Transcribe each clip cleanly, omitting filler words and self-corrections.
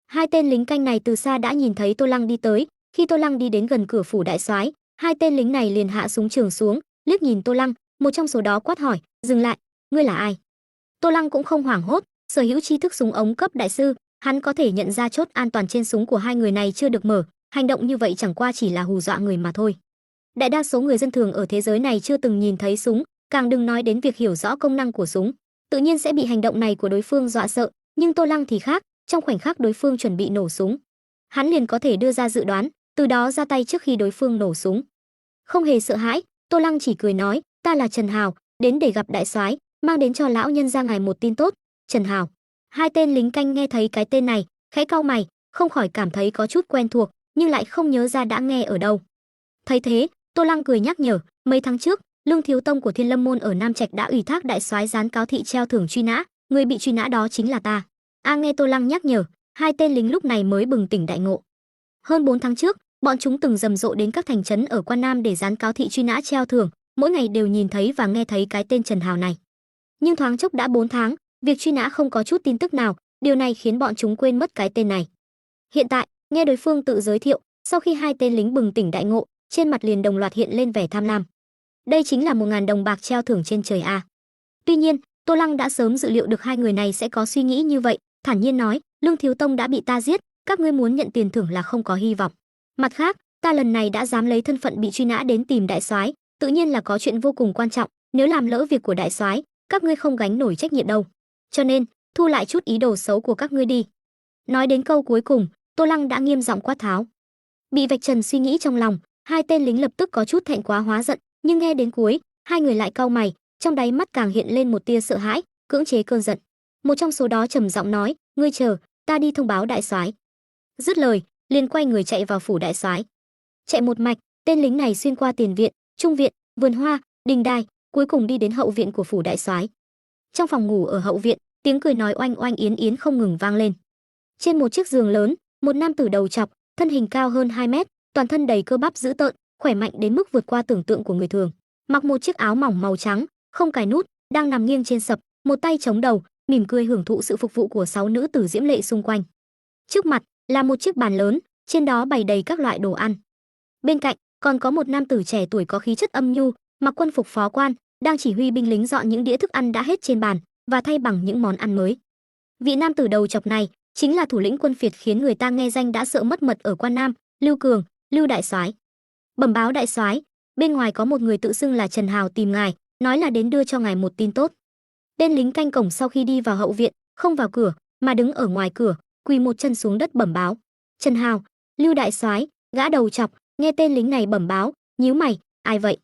Hai tên lính canh này từ xa đã nhìn thấy Tô Lăng đi tới, khi Tô Lăng đi đến gần cửa phủ đại soái, hai tên lính này liền hạ súng trường xuống, liếc nhìn Tô Lăng, một trong số đó quát hỏi, "Dừng lại, ngươi là ai?" Tô Lăng cũng không hoảng hốt, sở hữu tri thức súng ống cấp đại sư, hắn có thể nhận ra chốt an toàn trên súng của hai người này chưa được mở, hành động như vậy chẳng qua chỉ là hù dọa người mà thôi. Đại đa số người dân thường ở thế giới này chưa từng nhìn thấy súng, càng đừng nói đến việc hiểu rõ công năng của súng, tự nhiên sẽ bị hành động này của đối phương dọa sợ, nhưng Tô Lăng thì khác, trong khoảnh khắc đối phương chuẩn bị nổ súng, hắn liền có thể đưa ra dự đoán, từ đó ra tay trước khi đối phương nổ súng. Không hề sợ hãi, Tô Lăng chỉ cười nói, "Ta là Trần Hào, đến để gặp đại soái, mang đến cho lão nhân ra ngài một tin tốt." Trần Hào. Hai tên lính canh nghe thấy cái tên này, khẽ cau mày, không khỏi cảm thấy có chút quen thuộc, nhưng lại không nhớ ra đã nghe ở đâu. Thấy thế, Tô Lăng cười nhắc nhở, mấy tháng trước, Lương Thiếu Tông của Thiên Lâm môn ở Nam Trạch đã ủy thác đại soái gián cáo thị treo thưởng truy nã, người bị truy nã đó chính là ta. Nghe Tô Lăng nhắc nhở, hai tên lính lúc này mới bừng tỉnh đại ngộ. Hơn 4 tháng trước, bọn chúng từng rầm rộ đến các thành trấn ở Quan Nam để gián cáo thị truy nã treo thưởng, mỗi ngày đều nhìn thấy và nghe thấy cái tên Trần Hào này. Nhưng thoáng chốc đã 4 tháng, việc truy nã không có chút tin tức nào, điều này khiến bọn chúng quên mất cái tên này. Hiện tại, nghe đối phương tự giới thiệu, sau khi hai tên lính bừng tỉnh đại ngộ, trên mặt liền đồng loạt hiện lên vẻ tham lam. Đây chính là 1.000 đồng bạc treo thưởng trên trời a. Tuy nhiên, Tô Lăng đã sớm dự liệu được hai người này sẽ có suy nghĩ như vậy, thản nhiên nói, Lương Thiếu Tông đã bị ta giết, các ngươi muốn nhận tiền thưởng là không có hy vọng. Mặt khác, ta lần này đã dám lấy thân phận bị truy nã đến tìm đại soái, tự nhiên là có chuyện vô cùng quan trọng, nếu làm lỡ việc của đại soái, các ngươi không gánh nổi trách nhiệm đâu. Cho nên, thu lại chút ý đồ xấu của các ngươi đi. Nói đến câu cuối cùng, Tô Lăng đã nghiêm giọng quát tháo. Bị vạch trần suy nghĩ trong lòng, hai tên lính lập tức có chút thẹn quá hóa giận, nhưng nghe đến cuối, hai người lại cau mày, trong đáy mắt càng hiện lên một tia sợ hãi, cưỡng chế cơn giận. Một trong số đó trầm giọng nói, ngươi chờ, ta đi thông báo đại soái. Dứt lời, liền quay người chạy vào phủ đại soái. Chạy một mạch, tên lính này xuyên qua tiền viện, trung viện, vườn hoa, đình đài, cuối cùng đi đến hậu viện của phủ đại soái. Trong phòng ngủ ở hậu viện, tiếng cười nói oanh oanh yến yến không ngừng vang lên. Trên một chiếc giường lớn, một nam tử đầu trọc, thân hình cao hơn 2 mét, toàn thân đầy cơ bắp dữ tợn, khỏe mạnh đến mức vượt qua tưởng tượng của người thường. Mặc một chiếc áo mỏng màu trắng, không cài nút, đang nằm nghiêng trên sập, một tay chống đầu, mỉm cười hưởng thụ sự phục vụ của 6 nữ tử diễm lệ xung quanh. Trước mặt là một chiếc bàn lớn, trên đó bày đầy các loại đồ ăn. Bên cạnh còn có một nam tử trẻ tuổi có khí chất âm nhu, mặc quân phục phó quan, đang chỉ huy binh lính dọn những đĩa thức ăn đã hết trên bàn và thay bằng những món ăn mới. Vị nam tử đầu chọc này chính là thủ lĩnh quân phiệt khiến người ta nghe danh đã sợ mất mật ở Quan Nam, Lưu Cường, Lưu đại soái. Bẩm báo đại soái, bên ngoài có một người tự xưng là Trần Hào tìm ngài, nói là đến đưa cho ngài một tin tốt. Tên lính canh cổng sau khi đi vào hậu viện, không vào cửa, mà đứng ở ngoài cửa, quỳ một chân xuống đất bẩm báo. Trần Hào, Lưu đại soái, gã đầu chọc, nghe tên lính này bẩm báo, nhíu mày, ai vậy?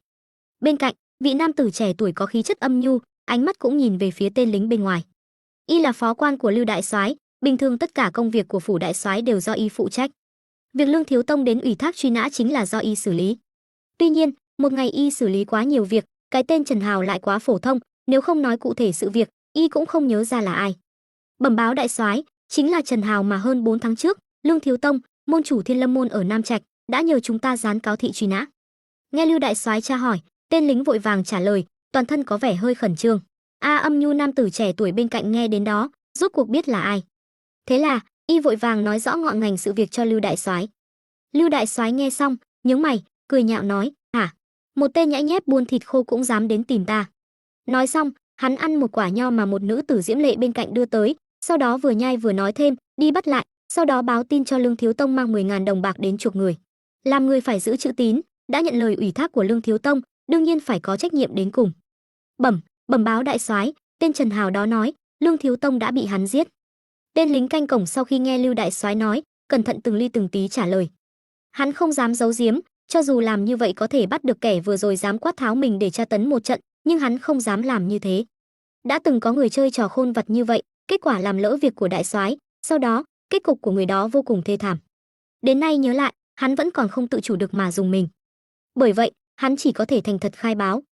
Bên cạnh, vị nam tử trẻ tuổi có khí chất âm nhu, ánh mắt cũng nhìn về phía tên lính bên ngoài. Y là phó quan của Lưu đại soái, bình thường tất cả công việc của phủ đại soái đều do y phụ trách. Việc Lương Thiếu Tông đến ủy thác truy nã chính là do y xử lý. Tuy nhiên, một ngày y xử lý quá nhiều việc, cái tên Trần Hào lại quá phổ thông, nếu không nói cụ thể sự việc, y cũng không nhớ ra là ai. Bẩm báo đại soái, chính là Trần Hào mà hơn 4 tháng trước, Lương Thiếu Tông, môn chủ Thiên Lâm môn ở Nam Trạch, đã nhờ chúng ta gián cáo thị truy nã. Nghe Lưu đại soái tra hỏi, tên lính vội vàng trả lời, toàn thân có vẻ hơi khẩn trương. Âm nhu nam tử trẻ tuổi bên cạnh nghe đến đó, rốt cuộc biết là ai. Thế là, y vội vàng nói rõ ngọn ngành sự việc cho Lưu đại soái. Lưu đại soái nghe xong, nhướng mày, cười nhạo nói, hả? Một tên nhãi nhép buôn thịt khô cũng dám đến tìm ta. Nói xong, hắn ăn một quả nho mà một nữ tử diễm lệ bên cạnh đưa tới, sau đó vừa nhai vừa nói thêm, đi bắt lại, sau đó báo tin cho Lương Thiếu Tông mang 10.000 đồng bạc đến chuộc người. Làm người phải giữ chữ tín, đã nhận lời ủy thác của Lương Thiếu Tông, đương nhiên phải có trách nhiệm đến cùng. Bẩm báo đại soái, tên Trần Hào đó nói, Lương Thiếu Tông đã bị hắn giết. Tên lính canh cổng sau khi nghe Lưu đại soái nói, cẩn thận từng ly từng tí trả lời. Hắn không dám giấu giếm, cho dù làm như vậy có thể bắt được kẻ vừa rồi dám quát tháo mình để tra tấn một trận, nhưng hắn không dám làm như thế. Đã từng có người chơi trò khôn vặt như vậy, kết quả làm lỡ việc của đại soái, sau đó, kết cục của người đó vô cùng thê thảm. Đến nay nhớ lại, hắn vẫn còn không tự chủ được mà dùng mình. Bởi vậy, hắn chỉ có thể thành thật khai báo.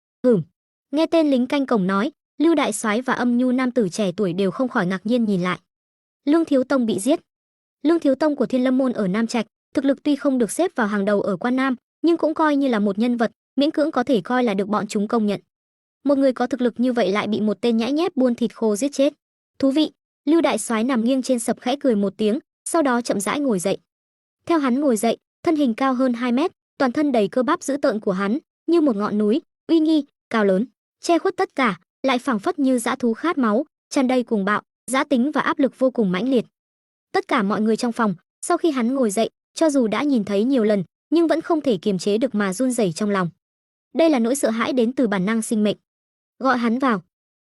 Nghe tên lính canh cổng nói, Lưu đại soái và âm nhu nam tử trẻ tuổi đều không khỏi ngạc nhiên nhìn lại. Lương Thiếu Tông bị giết. Lương Thiếu Tông của Thiên Lâm môn ở Nam Trạch, thực lực tuy không được xếp vào hàng đầu ở Quan Nam, nhưng cũng coi như là một nhân vật, miễn cưỡng có thể coi là được bọn chúng công nhận. Một người có thực lực như vậy lại bị một tên nhãi nhép buôn thịt khô giết chết. Thú vị. Lưu đại soái nằm nghiêng trên sập khẽ cười một tiếng, sau đó chậm rãi ngồi dậy. Theo hắn ngồi dậy, thân hình cao hơn 2 mét, toàn thân đầy cơ bắp dữ tợn của hắn, như một ngọn núi, uy nghi, cao lớn, che khuất tất cả, lại phảng phất như dã thú khát máu, tràn đầy cuồng bạo, dã tính và áp lực vô cùng mãnh liệt. Tất cả mọi người trong phòng, sau khi hắn ngồi dậy, cho dù đã nhìn thấy nhiều lần, nhưng vẫn không thể kiềm chế được mà run rẩy trong lòng. Đây là nỗi sợ hãi đến từ bản năng sinh mệnh. Gọi hắn vào.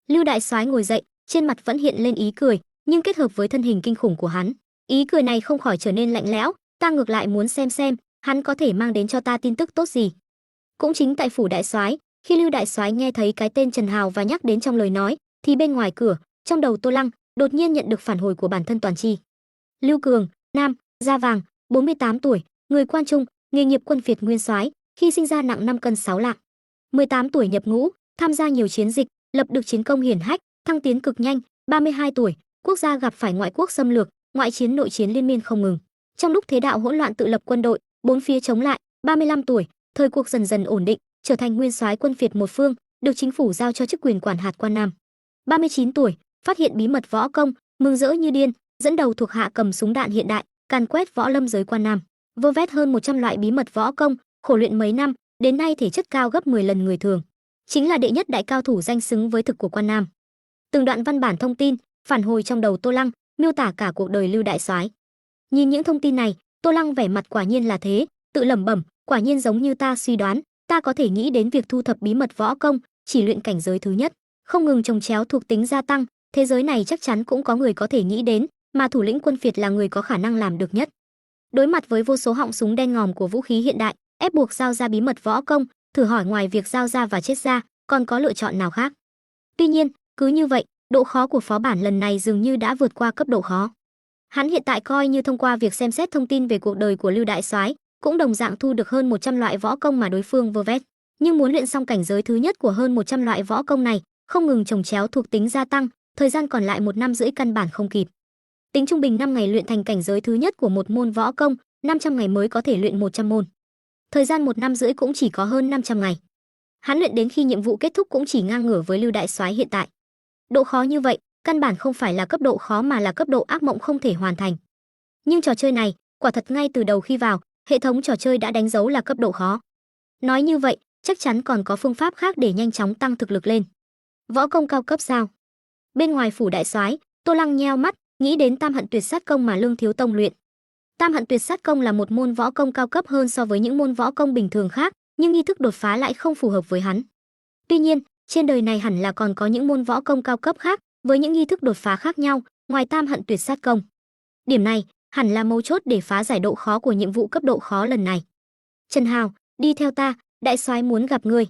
Lưu đại soái ngồi dậy, trên mặt vẫn hiện lên ý cười, nhưng kết hợp với thân hình kinh khủng của hắn, ý cười này không khỏi trở nên lạnh lẽo. Ta ngược lại muốn xem hắn có thể mang đến cho ta tin tức tốt gì. Cũng chính tại phủ đại soái, khi Lưu đại soái nghe thấy cái tên Trần Hào và nhắc đến trong lời nói, thì bên ngoài cửa, trong đầu Tô Lăng đột nhiên nhận được phản hồi của bản thân Toàn Chi. Lưu Cường, nam, da vàng, 48 tuổi, người Quan Trung, nghề nghiệp quân phiệt nguyên soái, khi sinh ra nặng 5 cân 6 lạng. 18 tuổi nhập ngũ, tham gia nhiều chiến dịch, lập được chiến công hiển hách, thăng tiến cực nhanh. 32 tuổi, quốc gia gặp phải ngoại quốc xâm lược, ngoại chiến nội chiến liên miên không ngừng. Trong lúc thế đạo hỗn loạn tự lập quân đội, bốn phía chống lại. 35 tuổi, thời cuộc dần dần ổn định, trở thành nguyên soái quân phiệt một phương, được chính phủ giao cho chức quyền quản hạt quan Nam. 39 tuổi, phát hiện bí mật võ công, mừng rỡ như điên, dẫn đầu thuộc hạ cầm súng đạn hiện đại, càn quét võ lâm giới quan Nam, vơ vét hơn 100 loại bí mật võ công, khổ luyện mấy năm, đến nay thể chất cao gấp 10 lần người thường, chính là đệ nhất đại cao thủ danh xứng với thực của quan Nam. Từng đoạn văn bản thông tin phản hồi trong đầu Tô Lăng, miêu tả cả cuộc đời Lưu đại soái. Nhìn những thông tin này, Tô Lăng vẻ mặt quả nhiên là thế, tự lẩm bẩm, quả nhiên giống như ta suy đoán, ta có thể nghĩ đến việc thu thập bí mật võ công, chỉ luyện cảnh giới thứ nhất, không ngừng chồng chéo thuộc tính gia tăng, thế giới này chắc chắn cũng có người có thể nghĩ đến, mà thủ lĩnh quân phiệt là người có khả năng làm được nhất. Đối mặt với vô số họng súng đen ngòm của vũ khí hiện đại, ép buộc giao ra bí mật võ công, thử hỏi ngoài việc giao ra và chết ra, còn có lựa chọn nào khác? Tuy nhiên, cứ như vậy, độ khó của phó bản lần này dường như đã vượt qua cấp độ khó. Hắn hiện tại coi như thông qua việc xem xét thông tin về cuộc đời của Lưu đại soái, cũng đồng dạng thu được hơn 100 loại võ công mà đối phương vơ vét. Nhưng muốn luyện xong cảnh giới thứ nhất của hơn 100 loại võ công này, không ngừng chồng chéo thuộc tính gia tăng, thời gian còn lại 1 năm rưỡi căn bản không kịp. Tính trung bình 5 ngày luyện thành cảnh giới thứ nhất của một môn võ công, 500 ngày mới có thể luyện 100 môn. Thời gian 1 năm rưỡi cũng chỉ có hơn 500 ngày. Hắn luyện đến khi nhiệm vụ kết thúc cũng chỉ ngang ngửa với Lưu đại soái hiện tại. Độ khó như vậy, căn bản không phải là cấp độ khó mà là cấp độ ác mộng không thể hoàn thành. Nhưng trò chơi này, quả thật ngay từ đầu khi vào, hệ thống trò chơi đã đánh dấu là cấp độ khó. Nói như vậy, chắc chắn còn có phương pháp khác để nhanh chóng tăng thực lực lên. Võ công cao cấp sao? Bên ngoài phủ đại soái, Tô Lăng nheo mắt, nghĩ đến Tam Hận Tuyệt Sát Công mà Lương Thiếu Tông luyện. Tam Hận Tuyệt Sát Công là một môn võ công cao cấp hơn so với những môn võ công bình thường khác, nhưng nghi thức đột phá lại không phù hợp với hắn. Tuy nhiên, trên đời này hẳn là còn có những môn võ công cao cấp khác, với những nghi thức đột phá khác nhau, ngoài Tam Hận Tuyệt Sát Công. Điểm này hẳn là mấu chốt để phá giải độ khó của nhiệm vụ cấp độ khó lần này. Trần Hào, đi theo ta, đại soái muốn gặp ngươi.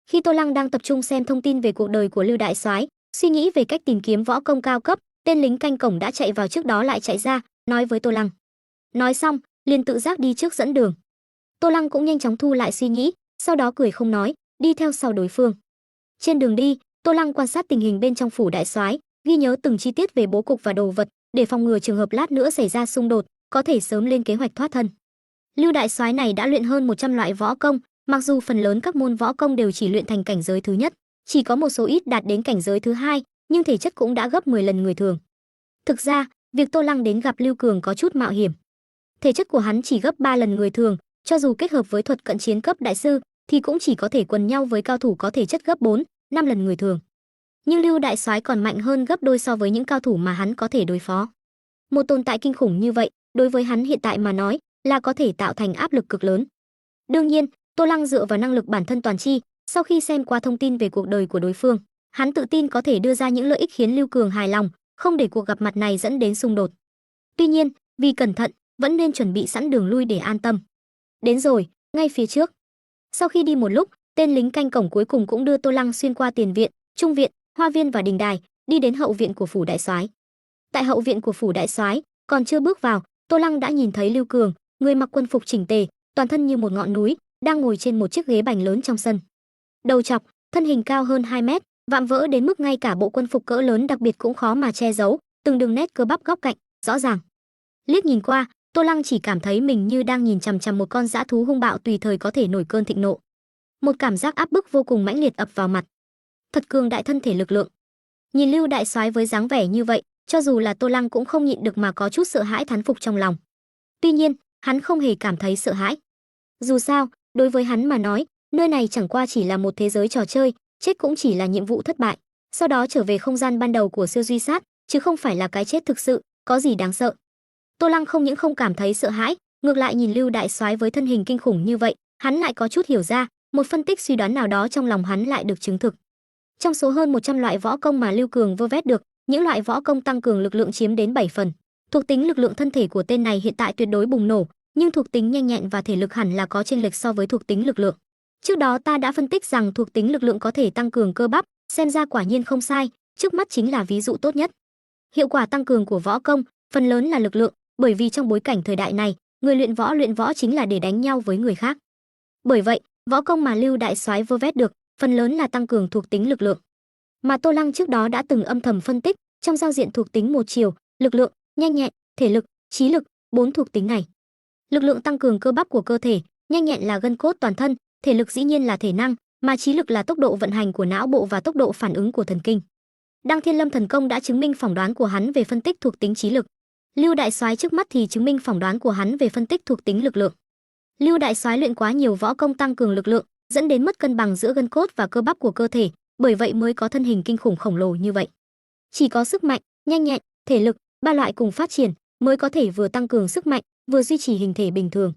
Khi Tô Lăng đang tập trung xem thông tin về cuộc đời của Lưu đại soái, suy nghĩ về cách tìm kiếm võ công cao cấp, tên lính canh cổng đã chạy vào trước đó lại chạy ra, nói với Tô Lăng. Nói xong, liền tự giác đi trước dẫn đường. Tô Lăng cũng nhanh chóng thu lại suy nghĩ, sau đó cười không nói, đi theo sau đối phương. Trên đường đi, Tô Lăng quan sát tình hình bên trong phủ đại soái, ghi nhớ từng chi tiết về bố cục và đồ vật, để phòng ngừa trường hợp lát nữa xảy ra xung đột, có thể sớm lên kế hoạch thoát thân. Lưu đại soái này đã luyện hơn 100 loại võ công, mặc dù phần lớn các môn võ công đều chỉ luyện thành cảnh giới thứ nhất, chỉ có một số ít đạt đến cảnh giới thứ hai, nhưng thể chất cũng đã gấp 10 lần người thường. Thực ra, việc Tô Lăng đến gặp Lưu Cường có chút mạo hiểm. Thể chất của hắn chỉ gấp 3 lần người thường, cho dù kết hợp với thuật cận chiến cấp đại sư thì cũng chỉ có thể quần nhau với cao thủ có thể chất gấp 4, 5 lần người thường. Nhưng Lưu đại soái còn mạnh hơn gấp đôi so với những cao thủ mà hắn có thể đối phó. Một tồn tại kinh khủng như vậy, đối với hắn hiện tại mà nói, là có thể tạo thành áp lực cực lớn. Đương nhiên, Tô Lăng dựa vào năng lực bản thân toàn chi, sau khi xem qua thông tin về cuộc đời của đối phương, hắn tự tin có thể đưa ra những lợi ích khiến Lưu Cường hài lòng, không để cuộc gặp mặt này dẫn đến xung đột. Tuy nhiên, vì cẩn thận, vẫn nên chuẩn bị sẵn đường lui để an tâm. Đến rồi, ngay phía trước. Sau khi đi một lúc, tên lính canh cổng cuối cùng cũng đưa Tô Lăng xuyên qua tiền viện, trung viện, hoa viên và đình đài, đi đến hậu viện của phủ đại soái. Tại hậu viện của phủ đại soái, còn chưa bước vào, Tô Lăng đã nhìn thấy Lưu Cường, người mặc quân phục chỉnh tề, toàn thân như một ngọn núi, đang ngồi trên một chiếc ghế bành lớn trong sân. Đầu chọc, thân hình cao hơn 2 mét, vạm vỡ đến mức ngay cả bộ quân phục cỡ lớn đặc biệt cũng khó mà che giấu, từng đường nét cơ bắp góc cạnh rõ ràng. Liếc nhìn qua, Tô Lăng chỉ cảm thấy mình như đang nhìn chằm chằm một con dã thú hung bạo tùy thời có thể nổi cơn thịnh nộ. Một cảm giác áp bức vô cùng mãnh liệt ập vào mặt. Thật cường đại thân thể lực lượng. Nhìn Lưu đại soái với dáng vẻ như vậy, Cho dù là Tô Lăng cũng không nhịn được mà có chút sợ hãi thán phục trong lòng. Tuy nhiên, hắn không hề cảm thấy sợ hãi. Dù sao, đối với hắn mà nói, nơi này chẳng qua chỉ là một thế giới trò chơi, chết cũng chỉ là nhiệm vụ thất bại, sau đó trở về không gian ban đầu của siêu duy sát, chứ không phải là cái chết thực sự, có gì đáng sợ. Tô Lăng không những không cảm thấy sợ hãi, ngược lại nhìn Lưu đại soái với thân hình kinh khủng như vậy, hắn lại có chút hiểu ra, một phân tích suy đoán nào đó trong lòng hắn lại được chứng thực. Trong số hơn 100 loại võ công mà Lưu Cường vơ vét được, những loại võ công tăng cường lực lượng chiếm đến 7 phần. Thuộc tính lực lượng thân thể của tên này hiện tại tuyệt đối bùng nổ, nhưng thuộc tính nhanh nhẹn và thể lực hẳn là có chênh lệch so với thuộc tính lực lượng. Trước đó ta đã phân tích rằng thuộc tính lực lượng có thể tăng cường cơ bắp, xem ra quả nhiên không sai, trước mắt chính là ví dụ tốt nhất. Hiệu quả tăng cường của võ công phần lớn là lực lượng, bởi vì trong bối cảnh thời đại này, người luyện võ chính là để đánh nhau với người khác. Bởi vậy, võ công mà Lưu đại soái vơ vét được, phần lớn là tăng cường thuộc tính lực lượng. Mà Tô Lăng trước đó đã từng âm thầm phân tích, trong giao diện thuộc tính một chiều, lực lượng, nhanh nhẹn, thể lực, trí lực, 4 thuộc tính này. Lực lượng tăng cường cơ bắp của cơ thể, nhanh nhẹn là gân cốt toàn thân, thể lực dĩ nhiên là thể năng, mà trí lực là tốc độ vận hành của não bộ và tốc độ phản ứng của thần kinh. Đăng Thiên Lâm thần công đã chứng minh phỏng đoán của hắn về phân tích thuộc tính trí lực. Lưu đại soái trước mắt thì chứng minh phỏng đoán của hắn về phân tích thuộc tính lực lượng. Lưu đại soái luyện quá nhiều võ công tăng cường lực lượng, dẫn đến mất cân bằng giữa gân cốt và cơ bắp của cơ thể, bởi vậy mới có thân hình kinh khủng khổng lồ như vậy. Chỉ có sức mạnh, nhanh nhẹn, thể lực, ba loại cùng phát triển mới có thể vừa tăng cường sức mạnh, vừa duy trì hình thể bình thường.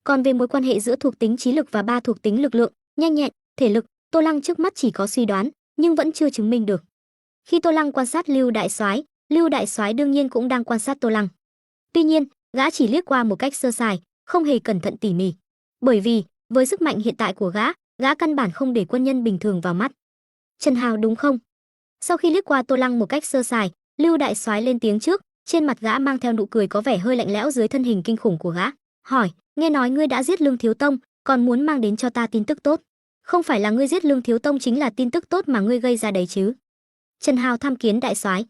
Còn về mối quan hệ giữa thuộc tính trí lực và ba thuộc tính lực lượng, nhanh nhẹn, thể lực, Tô Lăng trước mắt chỉ có suy đoán, nhưng vẫn chưa chứng minh được. Khi Tô Lăng quan sát Lưu đại soái đương nhiên cũng đang quan sát Tô Lăng. Tuy nhiên, gã chỉ liếc qua một cách sơ sài, không hề cẩn thận tỉ mỉ. Bởi vì, với sức mạnh hiện tại của gã căn bản không để quân nhân bình thường vào mắt. Trần Hào đúng không? Sau khi liếc qua Tô Lăng một cách sơ sài, Lưu đại soái lên tiếng trước, trên mặt gã mang theo nụ cười có vẻ hơi lạnh lẽo dưới thân hình kinh khủng của gã. Hỏi, nghe nói ngươi đã giết Lương Thiếu Tông, còn muốn mang đến cho ta tin tức tốt. Không phải là ngươi giết Lương Thiếu Tông chính là tin tức tốt mà ngươi gây ra đấy chứ? Trần Hào tham kiến đại soái.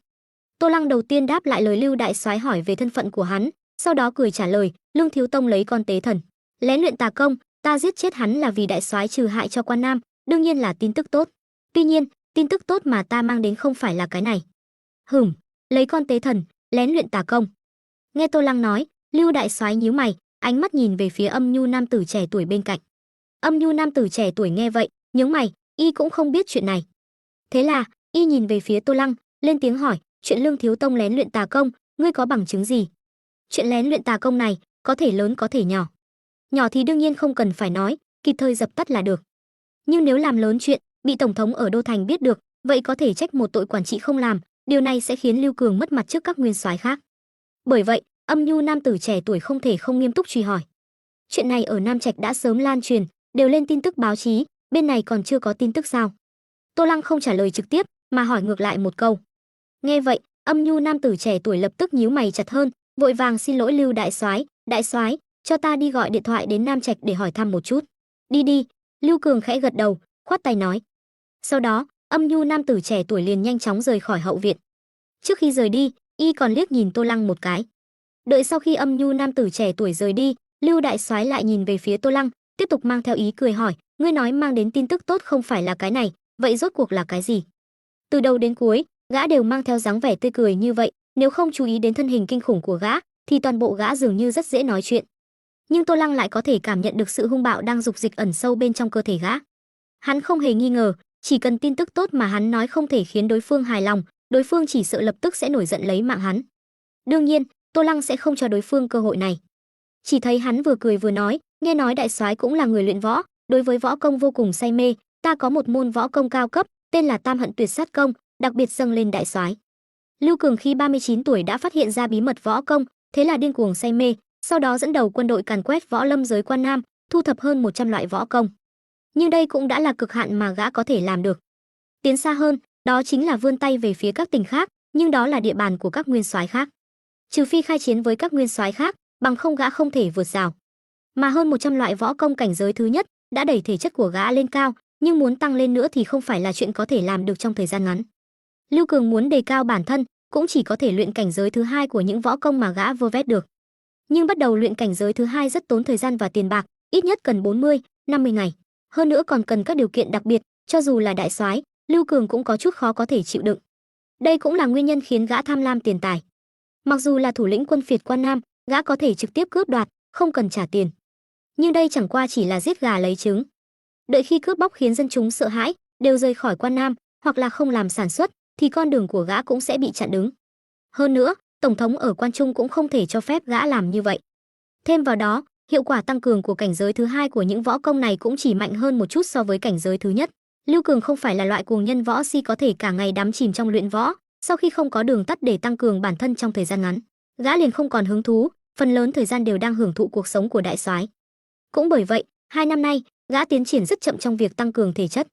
Tô Lăng đầu tiên đáp lại lời Lưu đại soái hỏi về thân phận của hắn, sau đó cười trả lời, Lương Thiếu Tông lấy con tế thần, lén luyện tà công, ta giết chết hắn là vì đại soái trừ hại cho quan Nam, đương nhiên là tin tức tốt. Tuy nhiên, tin tức tốt mà ta mang đến không phải là cái này. Lấy con tế thần, lén luyện tà công. Nghe Tô Lăng nói, Lưu đại soái nhíu mày, ánh mắt nhìn về phía âm nhu nam tử trẻ tuổi bên cạnh. Âm nhu nam tử trẻ tuổi nghe vậy, nhướng mày, y cũng không biết chuyện này. Thế là, y nhìn về phía Tô Lăng, lên tiếng hỏi, chuyện Lương Thiếu Tông lén luyện tà công, ngươi có bằng chứng gì? Chuyện lén luyện tà công này, có thể lớn có thể nhỏ. Nhỏ thì đương nhiên không cần phải nói, kịp thời dập tắt là được. Nhưng nếu làm lớn chuyện, bị tổng thống ở Đô Thành biết được, vậy có thể trách một tội quản trị không làm, điều này sẽ khiến Lưu Cường mất mặt trước các nguyên soái khác. Bởi vậy, âm nhu nam tử trẻ tuổi không thể không nghiêm túc truy hỏi. Chuyện này ở Nam Trạch đã sớm lan truyền, đều lên tin tức báo chí, bên này còn chưa có tin tức sao? Tô Lăng không trả lời trực tiếp, mà hỏi ngược lại một câu. Nghe vậy, âm nhu nam tử trẻ tuổi lập tức nhíu mày chặt hơn, vội vàng xin lỗi Lưu đại soái, cho ta đi gọi điện thoại đến Nam Trạch để hỏi thăm một chút. Đi đi, Lưu Cường khẽ gật đầu, khoát tay nói. Sau đó, âm nhu nam tử trẻ tuổi liền nhanh chóng rời khỏi hậu viện. Trước khi rời đi, y còn liếc nhìn Tô Lăng một cái. Đợi sau khi âm nhu nam tử trẻ tuổi rời đi, Lưu đại soái lại nhìn về phía Tô Lăng, tiếp tục mang theo ý cười hỏi, ngươi nói mang đến tin tức tốt không phải là cái này, vậy rốt cuộc là cái gì? Từ đầu đến cuối, gã đều mang theo dáng vẻ tươi cười như vậy, nếu không chú ý đến thân hình kinh khủng của gã, thì toàn bộ gã dường như rất dễ nói chuyện. Nhưng Tô Lăng lại có thể cảm nhận được sự hung bạo đang dục dịch ẩn sâu bên trong cơ thể gã. Hắn không hề nghi ngờ, chỉ cần tin tức tốt mà hắn nói không thể khiến đối phương hài lòng, đối phương chỉ sợ lập tức sẽ nổi giận lấy mạng hắn. Đương nhiên, Tô Lăng sẽ không cho đối phương cơ hội này. Chỉ thấy hắn vừa cười vừa nói, nghe nói đại soái cũng là người luyện võ, đối với võ công vô cùng say mê, ta có một môn võ công cao cấp, tên là Tam Hận Tuyệt Sát Công, đặc biệt dâng lên đại soái. Lưu Cường khi 39 tuổi đã phát hiện ra bí mật võ công, thế là điên cuồng say mê, sau đó dẫn đầu quân đội càn quét võ lâm giới quan Nam, thu thập hơn 100 loại võ công. Nhưng đây cũng đã là cực hạn mà gã có thể làm được. Tiến xa hơn, đó chính là vươn tay về phía các tỉnh khác, nhưng đó là địa bàn của các nguyên soái khác. Trừ phi khai chiến với các nguyên soái khác, bằng không gã không thể vượt rào. Mà hơn 100 loại võ công cảnh giới thứ nhất đã đẩy thể chất của gã lên cao, nhưng muốn tăng lên nữa thì không phải là chuyện có thể làm được trong thời gian ngắn. Lưu Cường muốn đề cao bản thân, cũng chỉ có thể luyện cảnh giới thứ hai của những võ công mà gã vơ vét được. Nhưng bắt đầu luyện cảnh giới thứ hai rất tốn thời gian và tiền bạc, ít nhất cần 40, 50 ngày. Hơn nữa còn cần các điều kiện đặc biệt, cho dù là đại soái, Lưu Cường cũng có chút khó có thể chịu đựng. Đây cũng là nguyên nhân khiến gã tham lam tiền tài. Mặc dù là thủ lĩnh quân phiệt Quan Nam, gã có thể trực tiếp cướp đoạt, không cần trả tiền. Nhưng đây chẳng qua chỉ là giết gà lấy trứng. Đợi khi cướp bóc khiến dân chúng sợ hãi, đều rời khỏi Quan Nam, hoặc là không làm sản xuất, thì con đường của gã cũng sẽ bị chặn đứng. Hơn nữa, tổng thống ở Quan Trung cũng không thể cho phép gã làm như vậy. Thêm vào đó, hiệu quả tăng cường của cảnh giới thứ hai của những võ công này cũng chỉ mạnh hơn một chút so với cảnh giới thứ nhất. Lưu Cường không phải là loại cuồng nhân võ si có thể cả ngày đắm chìm trong luyện võ, sau khi không có đường tắt để tăng cường bản thân trong thời gian ngắn, gã liền không còn hứng thú, phần lớn thời gian đều đang hưởng thụ cuộc sống của đại soái. Cũng bởi vậy, 2 năm nay, gã tiến triển rất chậm trong việc tăng cường thể chất.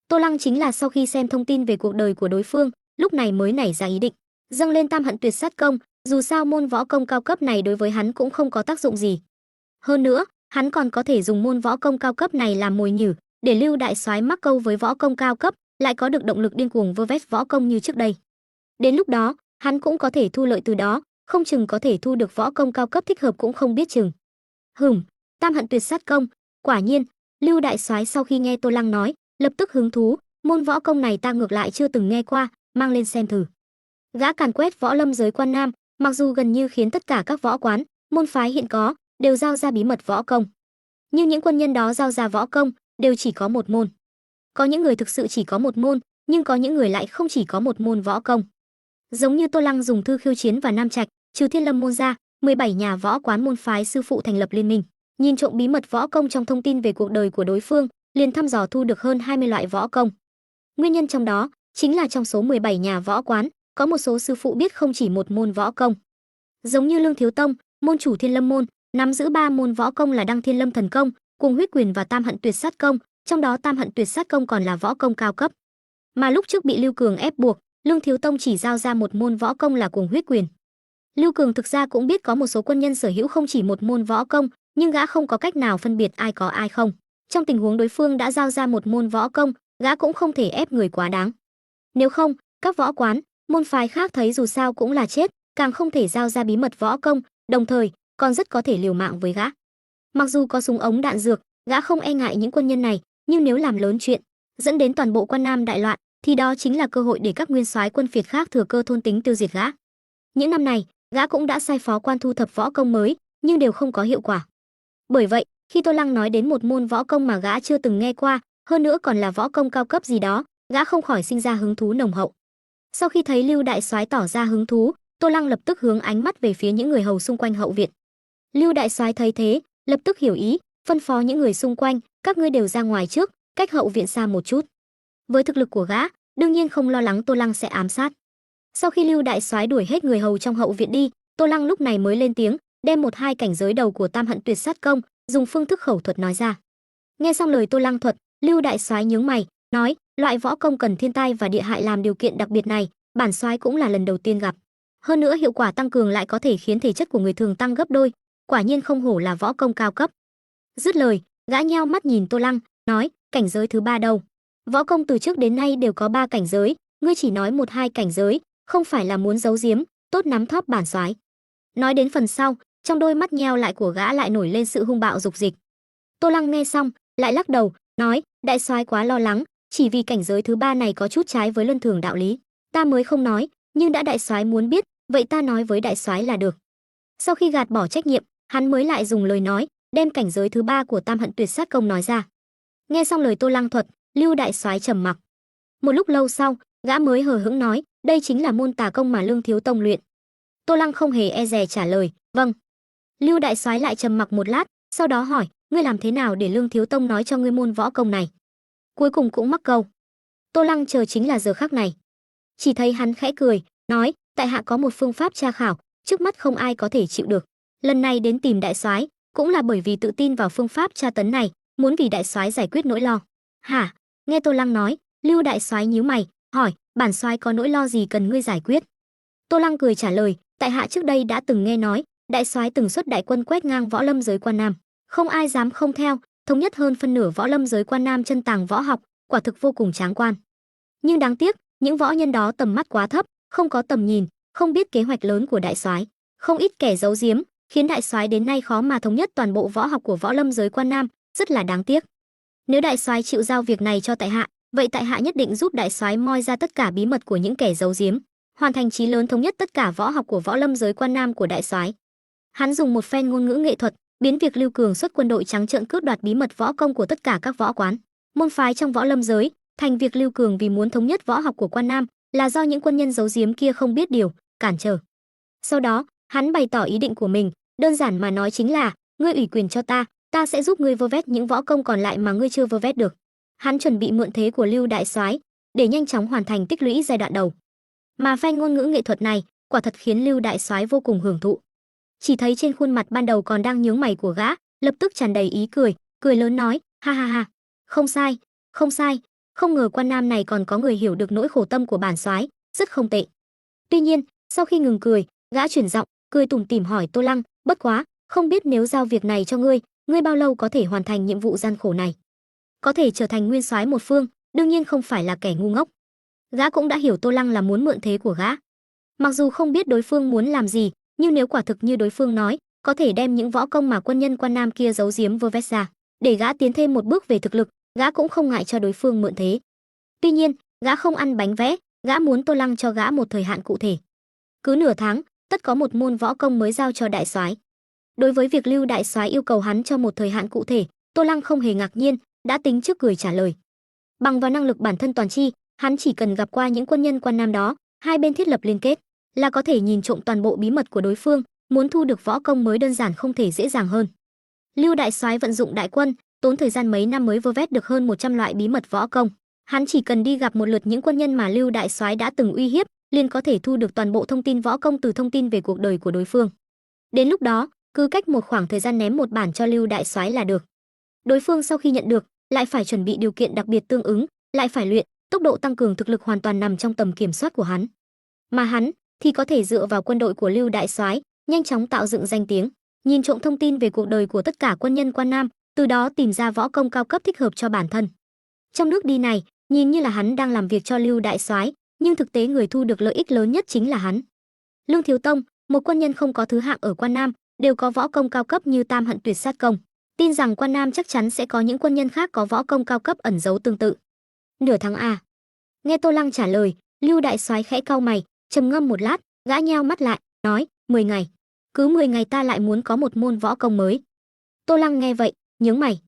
Tô Lăng chính là sau khi xem thông tin về cuộc đời của đối phương, lúc này mới nảy ra ý định dâng lên Tam Hận Tuyệt Sát Công, dù sao môn võ công cao cấp này đối với hắn cũng không có tác dụng gì. Hơn nữa, hắn còn có thể dùng môn võ công cao cấp này làm mồi nhử, để Lưu đại soái mắc câu với võ công cao cấp, lại có được động lực điên cuồng vơ vét võ công như trước đây. Đến lúc đó, hắn cũng có thể thu lợi từ đó, không chừng có thể thu được võ công cao cấp thích hợp cũng không biết chừng. Tam Hận Tuyệt Sát Công, quả nhiên, Lưu đại soái sau khi nghe Tô Lăng nói, lập tức hứng thú, môn võ công này ta ngược lại chưa từng nghe qua, mang lên xem thử. Gã càn quét võ lâm giới Quan Nam, mặc dù gần như khiến tất cả các võ quán, môn phái hiện có đều giao ra bí mật võ công. Nhưng những quân nhân đó giao ra võ công đều chỉ có một môn. Có những người thực sự chỉ có một môn, nhưng có những người lại không chỉ có một môn võ công. Giống như Tô Lăng dùng thư khiêu chiến và Nam Trạch, trừ Thiên Lâm môn ra, 17 nhà võ quán môn phái sư phụ thành lập liên minh, nhìn trộm bí mật võ công trong thông tin về cuộc đời của đối phương, liền thăm dò thu được hơn 20 loại võ công. Nguyên nhân trong đó chính là trong số 17 nhà võ quán, có một số sư phụ biết không chỉ một môn võ công. Giống như Lương Thiếu Tông, môn chủ Thiên Lâm môn, nắm giữ 3 môn võ công là Đăng Thiên Lâm Thần Công, Cuồng Huyết Quyền và Tam Hận Tuyệt Sát Công, trong đó Tam Hận Tuyệt Sát Công còn là võ công cao cấp. Mà lúc trước bị Lưu Cường ép buộc, Lương Thiếu Tông chỉ giao ra một môn võ công là Cuồng Huyết Quyền. Lưu Cường thực ra cũng biết có một số quân nhân sở hữu không chỉ một môn võ công, nhưng gã không có cách nào phân biệt ai có ai không. Trong tình huống đối phương đã giao ra một môn võ công, gã cũng không thể ép người quá đáng. Nếu không, các võ quán, môn phái khác thấy dù sao cũng là chết, càng không thể giao ra bí mật võ công, đồng thời còn rất có thể liều mạng với gã. Mặc dù có súng ống đạn dược, gã không e ngại những quân nhân này, nhưng nếu làm lớn chuyện, dẫn đến toàn bộ Quan Nam đại loạn, thì đó chính là cơ hội để các nguyên soái quân phiệt khác thừa cơ thôn tính tiêu diệt gã. Những năm này, gã cũng đã sai phó quan thu thập võ công mới, nhưng đều không có hiệu quả. Bởi vậy, khi Tô Lăng nói đến một môn võ công mà gã chưa từng nghe qua, hơn nữa còn là võ công cao cấp gì đó, gã không khỏi sinh ra hứng thú nồng hậu. Sau khi thấy Lưu đại soái tỏ ra hứng thú, Tô Lăng lập tức hướng ánh mắt về phía những người hầu xung quanh hậu viện. Lưu đại soái thấy thế, lập tức hiểu ý, phân phó những người xung quanh, các ngươi đều ra ngoài trước, cách hậu viện xa một chút. Với thực lực của gã, đương nhiên không lo lắng Tô Lăng sẽ ám sát. Sau khi Lưu đại soái đuổi hết người hầu trong hậu viện đi, Tô Lăng lúc này mới lên tiếng, đem 1-2 cảnh giới đầu của Tam Hận Tuyệt Sát Công, dùng phương thức khẩu thuật nói ra. Nghe xong lời Tô Lăng thuật, Lưu đại soái nhướng mày, nói, loại võ công cần thiên tai và địa hại làm điều kiện đặc biệt này, bản soái cũng là lần đầu tiên gặp. Hơn nữa hiệu quả tăng cường lại có thể khiến thể chất của người thường tăng gấp đôi, quả nhiên không hổ là võ công cao cấp. Dứt lời, gã nheo mắt nhìn Tô Lăng, nói, cảnh giới thứ 3 đâu? Võ công từ trước đến nay đều có 3 cảnh giới, ngươi chỉ nói 1-2 cảnh giới, không phải là muốn giấu giếm, tốt nắm thóp bản soái. Nói đến phần sau, trong đôi mắt nheo lại của gã lại nổi lên sự hung bạo dục dịch. Tô Lăng nghe xong, lại lắc đầu, nói, đại soái quá lo lắng, chỉ vì cảnh giới thứ 3 này có chút trái với luân thường đạo lý, ta mới không nói, nhưng đã đại soái muốn biết, vậy ta nói với đại soái là được. Sau khi gạt bỏ trách nhiệm, hắn mới lại dùng lời nói, đem cảnh giới thứ 3 của Tam Hận Tuyệt Sát Công nói ra. Nghe xong lời Tô Lăng thuật, Lưu đại soái trầm mặc. Một lúc lâu sau, gã mới hờ hững nói, đây chính là môn tà công mà Lương Thiếu Tông luyện. Tô Lăng không hề e dè trả lời, vâng. Lưu đại soái lại trầm mặc một lát, sau đó hỏi, ngươi làm thế nào để Lương Thiếu Tông nói cho ngươi môn võ công này? Cuối cùng cũng mắc câu. Tô Lăng chờ chính là giờ khắc này. Chỉ thấy hắn khẽ cười, nói, tại hạ có một phương pháp tra khảo, trước mắt không ai có thể chịu được. Lần này đến tìm đại soái, cũng là bởi vì tự tin vào phương pháp tra tấn này, muốn vì đại soái giải quyết nỗi lo. Hả? Nghe Tô Lăng nói, Lưu đại soái nhíu mày, hỏi, bản soái có nỗi lo gì cần ngươi giải quyết? Tô Lăng cười trả lời, tại hạ trước đây đã từng nghe nói, đại soái từng xuất đại quân quét ngang võ lâm giới Quan Nam, không ai dám không theo, thống nhất hơn phân nửa võ lâm giới Quan Nam chân tàng võ học, quả thực vô cùng tráng quan. Nhưng đáng tiếc, những võ nhân đó tầm mắt quá thấp, không có tầm nhìn, không biết kế hoạch lớn của đại soái, không ít kẻ giấu giếm, khiến đại soái đến nay khó mà thống nhất toàn bộ võ học của võ lâm giới Quan Nam, rất là đáng tiếc. Nếu đại soái chịu giao việc này cho tại hạ, Vậy tại hạ nhất định giúp đại soái moi ra tất cả bí mật của những kẻ giấu giếm, hoàn thành chí lớn thống nhất tất cả võ học của võ lâm giới Quan Nam của đại soái. Hắn dùng một phen ngôn ngữ nghệ thuật, biến việc Lưu Cường xuất quân đội trắng trợn cướp đoạt bí mật võ công của tất cả các võ quán, môn phái trong võ lâm giới, thành việc Lưu Cường vì muốn thống nhất võ học của Quan Nam, là do những quân nhân giấu giếm kia không biết điều, cản trở. Sau đó, hắn bày tỏ ý định của mình, đơn giản mà nói chính là, ngươi ủy quyền cho ta, ta sẽ giúp ngươi vơ vét những võ công còn lại mà ngươi chưa vơ vét được. Hắn chuẩn bị mượn thế của Lưu đại soái để nhanh chóng hoàn thành tích lũy giai đoạn đầu. Mà phen ngôn ngữ nghệ thuật này, quả thật khiến Lưu đại soái vô cùng hưởng thụ. Chỉ thấy trên khuôn mặt ban đầu còn đang nhướng mày của gã, lập tức tràn đầy ý cười, cười lớn nói, ha ha ha, không sai, không sai, không ngờ Quan Nam này còn có người hiểu được nỗi khổ tâm của bản soái, rất không tệ. Tuy nhiên, sau khi ngừng cười, gã chuyển giọng, cười tủm tỉm hỏi Tô Lăng, bất quá, không biết nếu giao việc này cho ngươi, ngươi bao lâu có thể hoàn thành nhiệm vụ gian khổ này? Có thể trở thành nguyên soái một phương, đương nhiên không phải là kẻ ngu ngốc. Gã cũng đã hiểu Tô Lăng là muốn mượn thế của gã. Mặc dù không biết đối phương muốn làm gì, nhưng nếu quả thực như đối phương nói, có thể đem những võ công mà quân nhân Quan Nam kia giấu giếm vơ vét ra, để gã tiến thêm một bước về thực lực, gã cũng không ngại cho đối phương mượn thế. Tuy nhiên, gã không ăn bánh vẽ, gã muốn Tô Lăng cho gã một thời hạn cụ thể. Cứ nửa tháng, tất có một môn võ công mới giao cho đại soái. Đối với việc Lưu đại soái yêu cầu hắn cho một thời hạn cụ thể, Tô Lăng không hề ngạc nhiên, đã tính trước cười trả lời. Bằng vào năng lực bản thân toàn chi, hắn chỉ cần gặp qua những quân nhân Quan Nam đó, hai bên thiết lập liên kết, là có thể nhìn trộm toàn bộ bí mật của đối phương, muốn thu được võ công mới đơn giản không thể dễ dàng hơn. Lưu đại soái vận dụng đại quân, tốn thời gian mấy năm mới vơ vét được hơn 100 loại bí mật võ công. Hắn chỉ cần đi gặp một lượt những quân nhân mà Lưu đại soái đã từng uy hiếp, liền có thể thu được toàn bộ thông tin võ công từ thông tin về cuộc đời của đối phương. Đến lúc đó, cứ cách một khoảng thời gian ném một bản cho Lưu đại soái là được. Đối phương sau khi nhận được, lại phải chuẩn bị điều kiện đặc biệt tương ứng, lại phải luyện, tốc độ tăng cường thực lực hoàn toàn nằm trong tầm kiểm soát của hắn. Mà hắn thì có thể dựa vào quân đội của Lưu đại soái, nhanh chóng tạo dựng danh tiếng, nhìn trộm thông tin về cuộc đời của tất cả quân nhân Quan Nam, từ đó tìm ra võ công cao cấp thích hợp cho bản thân. Trong nước đi này, nhìn như là hắn đang làm việc cho Lưu đại soái, nhưng thực tế người thu được lợi ích lớn nhất chính là hắn. Lương Thiếu Tông, một quân nhân không có thứ hạng ở Quan Nam, đều có võ công cao cấp như Tam Hận Tuyệt Sát Công. Tin rằng Quan Nam chắc chắn sẽ có những quân nhân khác có võ công cao cấp ẩn giấu tương tự. Nửa tháng à? Nghe Tô Lăng trả lời, Lưu đại soái khẽ cau mày, trầm ngâm một lát, gã nheo mắt lại, nói, 10 ngày. Cứ 10 ngày ta lại muốn có một môn võ công mới. Tô Lăng nghe vậy, nhướng mày.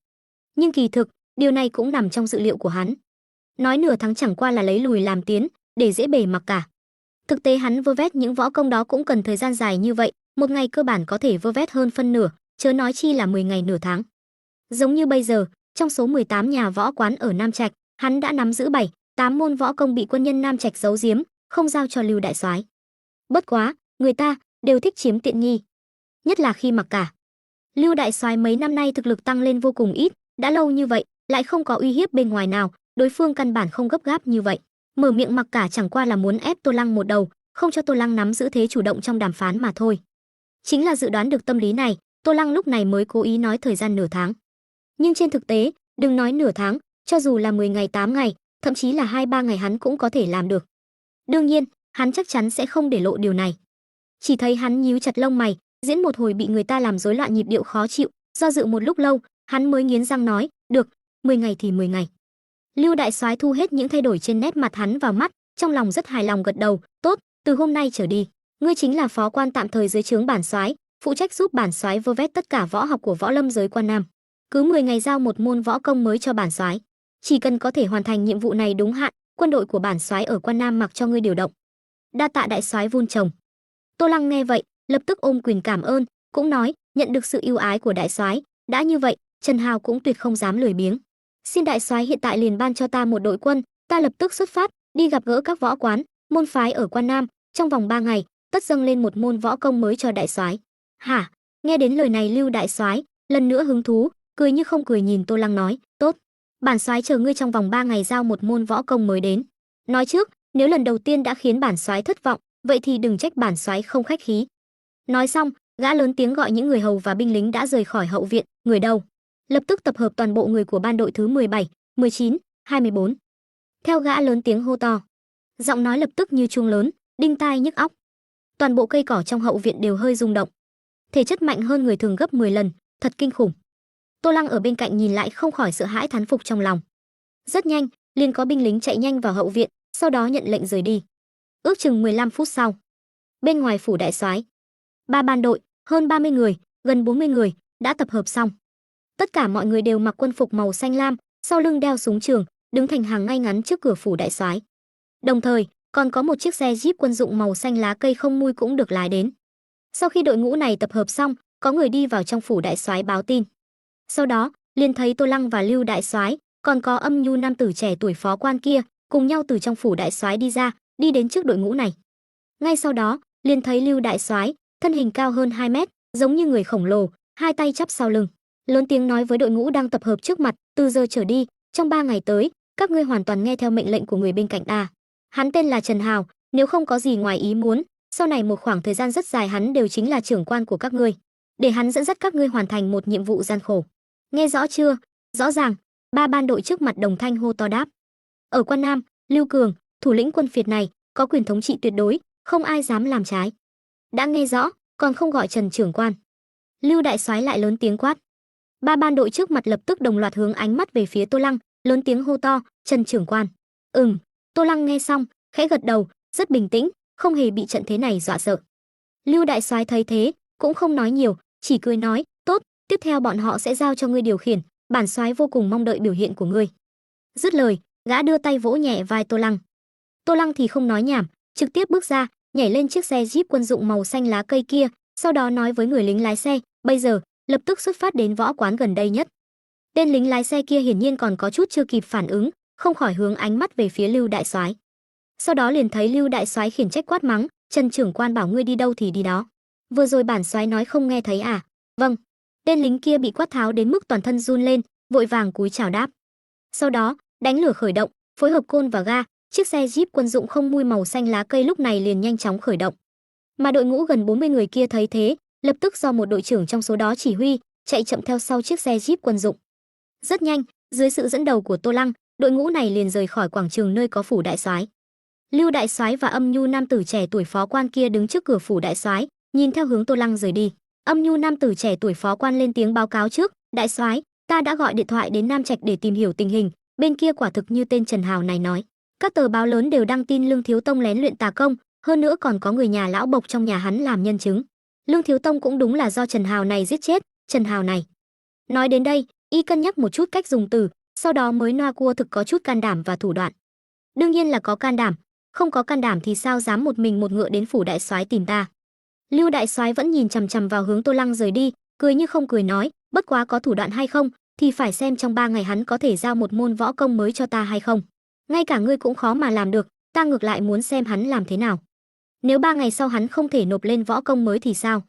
Nhưng kỳ thực, điều này cũng nằm trong dự liệu của hắn. Nói nửa tháng chẳng qua là lấy lùi làm tiến, để dễ bề mặc cả. Thực tế hắn vơ vét những võ công đó cũng cần thời gian dài như vậy, một ngày cơ bản có thể vơ vét hơn phân nửa, chớ nói chi là 10 ngày nửa tháng. Giống như bây giờ, trong số 18 nhà võ quán ở Nam Trạch, hắn đã nắm giữ 7, 8 môn võ công bị quân nhân Nam Trạch giấu giếm, không giao cho Lưu đại soái. Bất quá, người ta đều thích chiếm tiện nghi, nhất là khi mặc cả. Lưu đại soái mấy năm nay thực lực tăng lên vô cùng ít, đã lâu như vậy, lại không có uy hiếp bên ngoài nào, đối phương căn bản không gấp gáp như vậy. Mở miệng mặc cả chẳng qua là muốn ép Tô Lăng một đầu, không cho Tô Lăng nắm giữ thế chủ động trong đàm phán mà thôi. Chính là dự đoán được tâm lý này, Tô Lăng lúc này mới cố ý nói thời gian nửa tháng. Nhưng trên thực tế, đừng nói nửa tháng, cho dù là 10 ngày 8 ngày, thậm chí là 2-3 ngày hắn cũng có thể làm được. Đương nhiên, hắn chắc chắn sẽ không để lộ điều này. Chỉ thấy hắn nhíu chặt lông mày, diễn một hồi bị người ta làm rối loạn nhịp điệu khó chịu, do dự một lúc lâu, hắn mới nghiến răng nói, "Được, 10 ngày thì 10 ngày." Lưu đại soái thu hết những thay đổi trên nét mặt hắn vào mắt, trong lòng rất hài lòng gật đầu, "Tốt, từ hôm nay trở đi, ngươi chính là phó quan tạm thời dưới trướng bản soái, phụ trách giúp bản soái vơ vét tất cả võ học của võ lâm giới Quan Nam. Cứ 10 ngày giao một môn võ công mới cho bản soái. Chỉ cần có thể hoàn thành nhiệm vụ này đúng hạn, quân đội của bản soái ở Quan Nam mặc cho ngươi điều động." Đa tạ đại soái vun trồng. Tô Lăng nghe vậy, lập tức ôm quyền cảm ơn, cũng nói, nhận được sự ưu ái của đại soái, đã như vậy, Trần Hào cũng tuyệt không dám lười biếng. Xin đại soái hiện tại liền ban cho ta một đội quân, ta lập tức xuất phát, đi gặp gỡ các võ quán, môn phái ở Quan Nam, trong vòng 3 ngày, tất dâng lên một môn võ công mới cho đại soái. Hả? Nghe đến lời này Lưu đại soái lần nữa hứng thú, cười như không cười nhìn Tô Lăng nói, tốt, bản soái chờ ngươi trong vòng 3 ngày giao một môn võ công mới đến. Nói trước, nếu lần đầu tiên đã khiến bản soái thất vọng, vậy thì đừng trách bản soái không khách khí. Nói xong, gã lớn tiếng gọi những người hầu và binh lính đã rời khỏi hậu viện, người đâu? Lập tức tập hợp toàn bộ người của ban đội thứ 17, 19, 24. Theo gã lớn tiếng hô to. Giọng nói lập tức như chuông lớn, đinh tai nhức óc. Toàn bộ cây cỏ trong hậu viện đều hơi rung động. Thể chất mạnh hơn người thường gấp 10 lần, thật kinh khủng. Tô Lăng ở bên cạnh nhìn lại không khỏi sợ hãi thán phục trong lòng. Rất nhanh, liền có binh lính chạy nhanh vào hậu viện, sau đó nhận lệnh rời đi. Ước chừng 15 phút sau, bên ngoài phủ đại soái, ba ban đội, hơn 30 người, gần 40 người đã tập hợp xong. Tất cả mọi người đều mặc quân phục màu xanh lam, sau lưng đeo súng trường, đứng thành hàng ngay ngắn trước cửa phủ đại soái. Đồng thời, còn có một chiếc xe Jeep quân dụng màu xanh lá cây không mui cũng được lái đến. Sau khi đội ngũ này tập hợp xong, có người đi vào trong phủ đại soái báo tin. Sau đó, liền thấy Tô Lăng và Lưu đại soái, còn có Âm Nhu nam tử trẻ tuổi phó quan kia, cùng nhau từ trong phủ đại soái đi ra, đi đến trước đội ngũ này. Ngay sau đó, liền thấy Lưu đại soái, thân hình cao hơn 2 mét, giống như người khổng lồ, hai tay chắp sau lưng, lớn tiếng nói với đội ngũ đang tập hợp trước mặt, từ giờ trở đi, trong 3 ngày tới, các ngươi hoàn toàn nghe theo mệnh lệnh của người bên cạnh ta. Hắn tên là Trần Hào, nếu không có gì ngoài ý muốn, sau này một khoảng thời gian rất dài hắn đều chính là trưởng quan của các ngươi, để hắn dẫn dắt các ngươi hoàn thành một nhiệm vụ gian khổ. Nghe rõ chưa? Rõ ràng. Ba ban đội trước mặt đồng thanh hô to đáp. Ở Quan Nam, Lưu Cường, thủ lĩnh quân phiệt này, có quyền thống trị tuyệt đối, không ai dám làm trái. Đã nghe rõ, còn không gọi Trần trưởng quan. Lưu đại soái lại lớn tiếng quát. Ba ban đội trước mặt lập tức đồng loạt hướng ánh mắt về phía Tô Lăng, lớn tiếng hô to, Trần trưởng quan. Tô Lăng nghe xong, khẽ gật đầu, rất bình tĩnh, không hề bị trận thế này dọa sợ. Lưu đại soái thấy thế, cũng không nói nhiều, chỉ cười nói, tốt, tiếp theo bọn họ sẽ giao cho ngươi điều khiển, bản soái vô cùng mong đợi biểu hiện của ngươi. Dứt lời, gã đưa tay vỗ nhẹ vai Tô Lăng. Tô Lăng thì không nói nhảm, trực tiếp bước ra, nhảy lên chiếc xe Jeep quân dụng màu xanh lá cây kia, sau đó nói với người lính lái xe, bây giờ, lập tức xuất phát đến võ quán gần đây nhất. Tên lính lái xe kia hiển nhiên còn có chút chưa kịp phản ứng, không khỏi hướng ánh mắt về phía Lưu đại soái. Sau đó liền thấy Lưu đại soái khiển trách quát mắng, Trần trưởng quan bảo ngươi đi đâu thì đi đó. Vừa rồi bản soái nói không nghe thấy à? Vâng. Tên lính kia bị quát tháo đến mức toàn thân run lên, vội vàng cúi chào đáp. Sau đó, đánh lửa khởi động, phối hợp côn và ga, chiếc xe Jeep quân dụng không mui màu xanh lá cây lúc này liền nhanh chóng khởi động. Mà đội ngũ gần 40 người kia thấy thế, lập tức do một đội trưởng trong số đó chỉ huy, chạy chậm theo sau chiếc xe Jeep quân dụng. Rất nhanh, dưới sự dẫn đầu của Tô Lăng, đội ngũ này liền rời khỏi quảng trường nơi có phủ đại soái. Lưu đại soái và Âm Nhu nam tử trẻ tuổi phó quan kia đứng trước cửa phủ đại soái, nhìn theo hướng Tô Lăng rời đi. Âm Nhu nam tử trẻ tuổi phó quan lên tiếng báo cáo trước, đại soái, ta đã gọi điện thoại đến Nam Trạch để tìm hiểu tình hình, bên kia quả thực như tên Trần Hào này nói, các tờ báo lớn đều đăng tin Lương thiếu tông lén luyện tà công, hơn nữa còn có người nhà lão bộc trong nhà hắn làm nhân chứng. Lương thiếu tông cũng đúng là do Trần Hào này giết chết. Trần Hào này. Nói đến đây, y cân nhắc một chút cách dùng từ, sau đó mới noa cua thực có chút can đảm và thủ đoạn. Đương nhiên là có can đảm, không có can đảm thì sao dám một mình một ngựa đến phủ đại soái tìm ta. Lưu đại soái vẫn nhìn chằm chằm vào hướng Tô Lăng rời đi, cười như không cười nói, bất quá có thủ đoạn hay không thì phải xem trong 3 ngày hắn có thể giao một môn võ công mới cho ta hay không. Ngay cả ngươi cũng khó mà làm được, ta ngược lại muốn xem hắn làm thế nào. Nếu 3 ngày sau hắn không thể nộp lên võ công mới thì sao?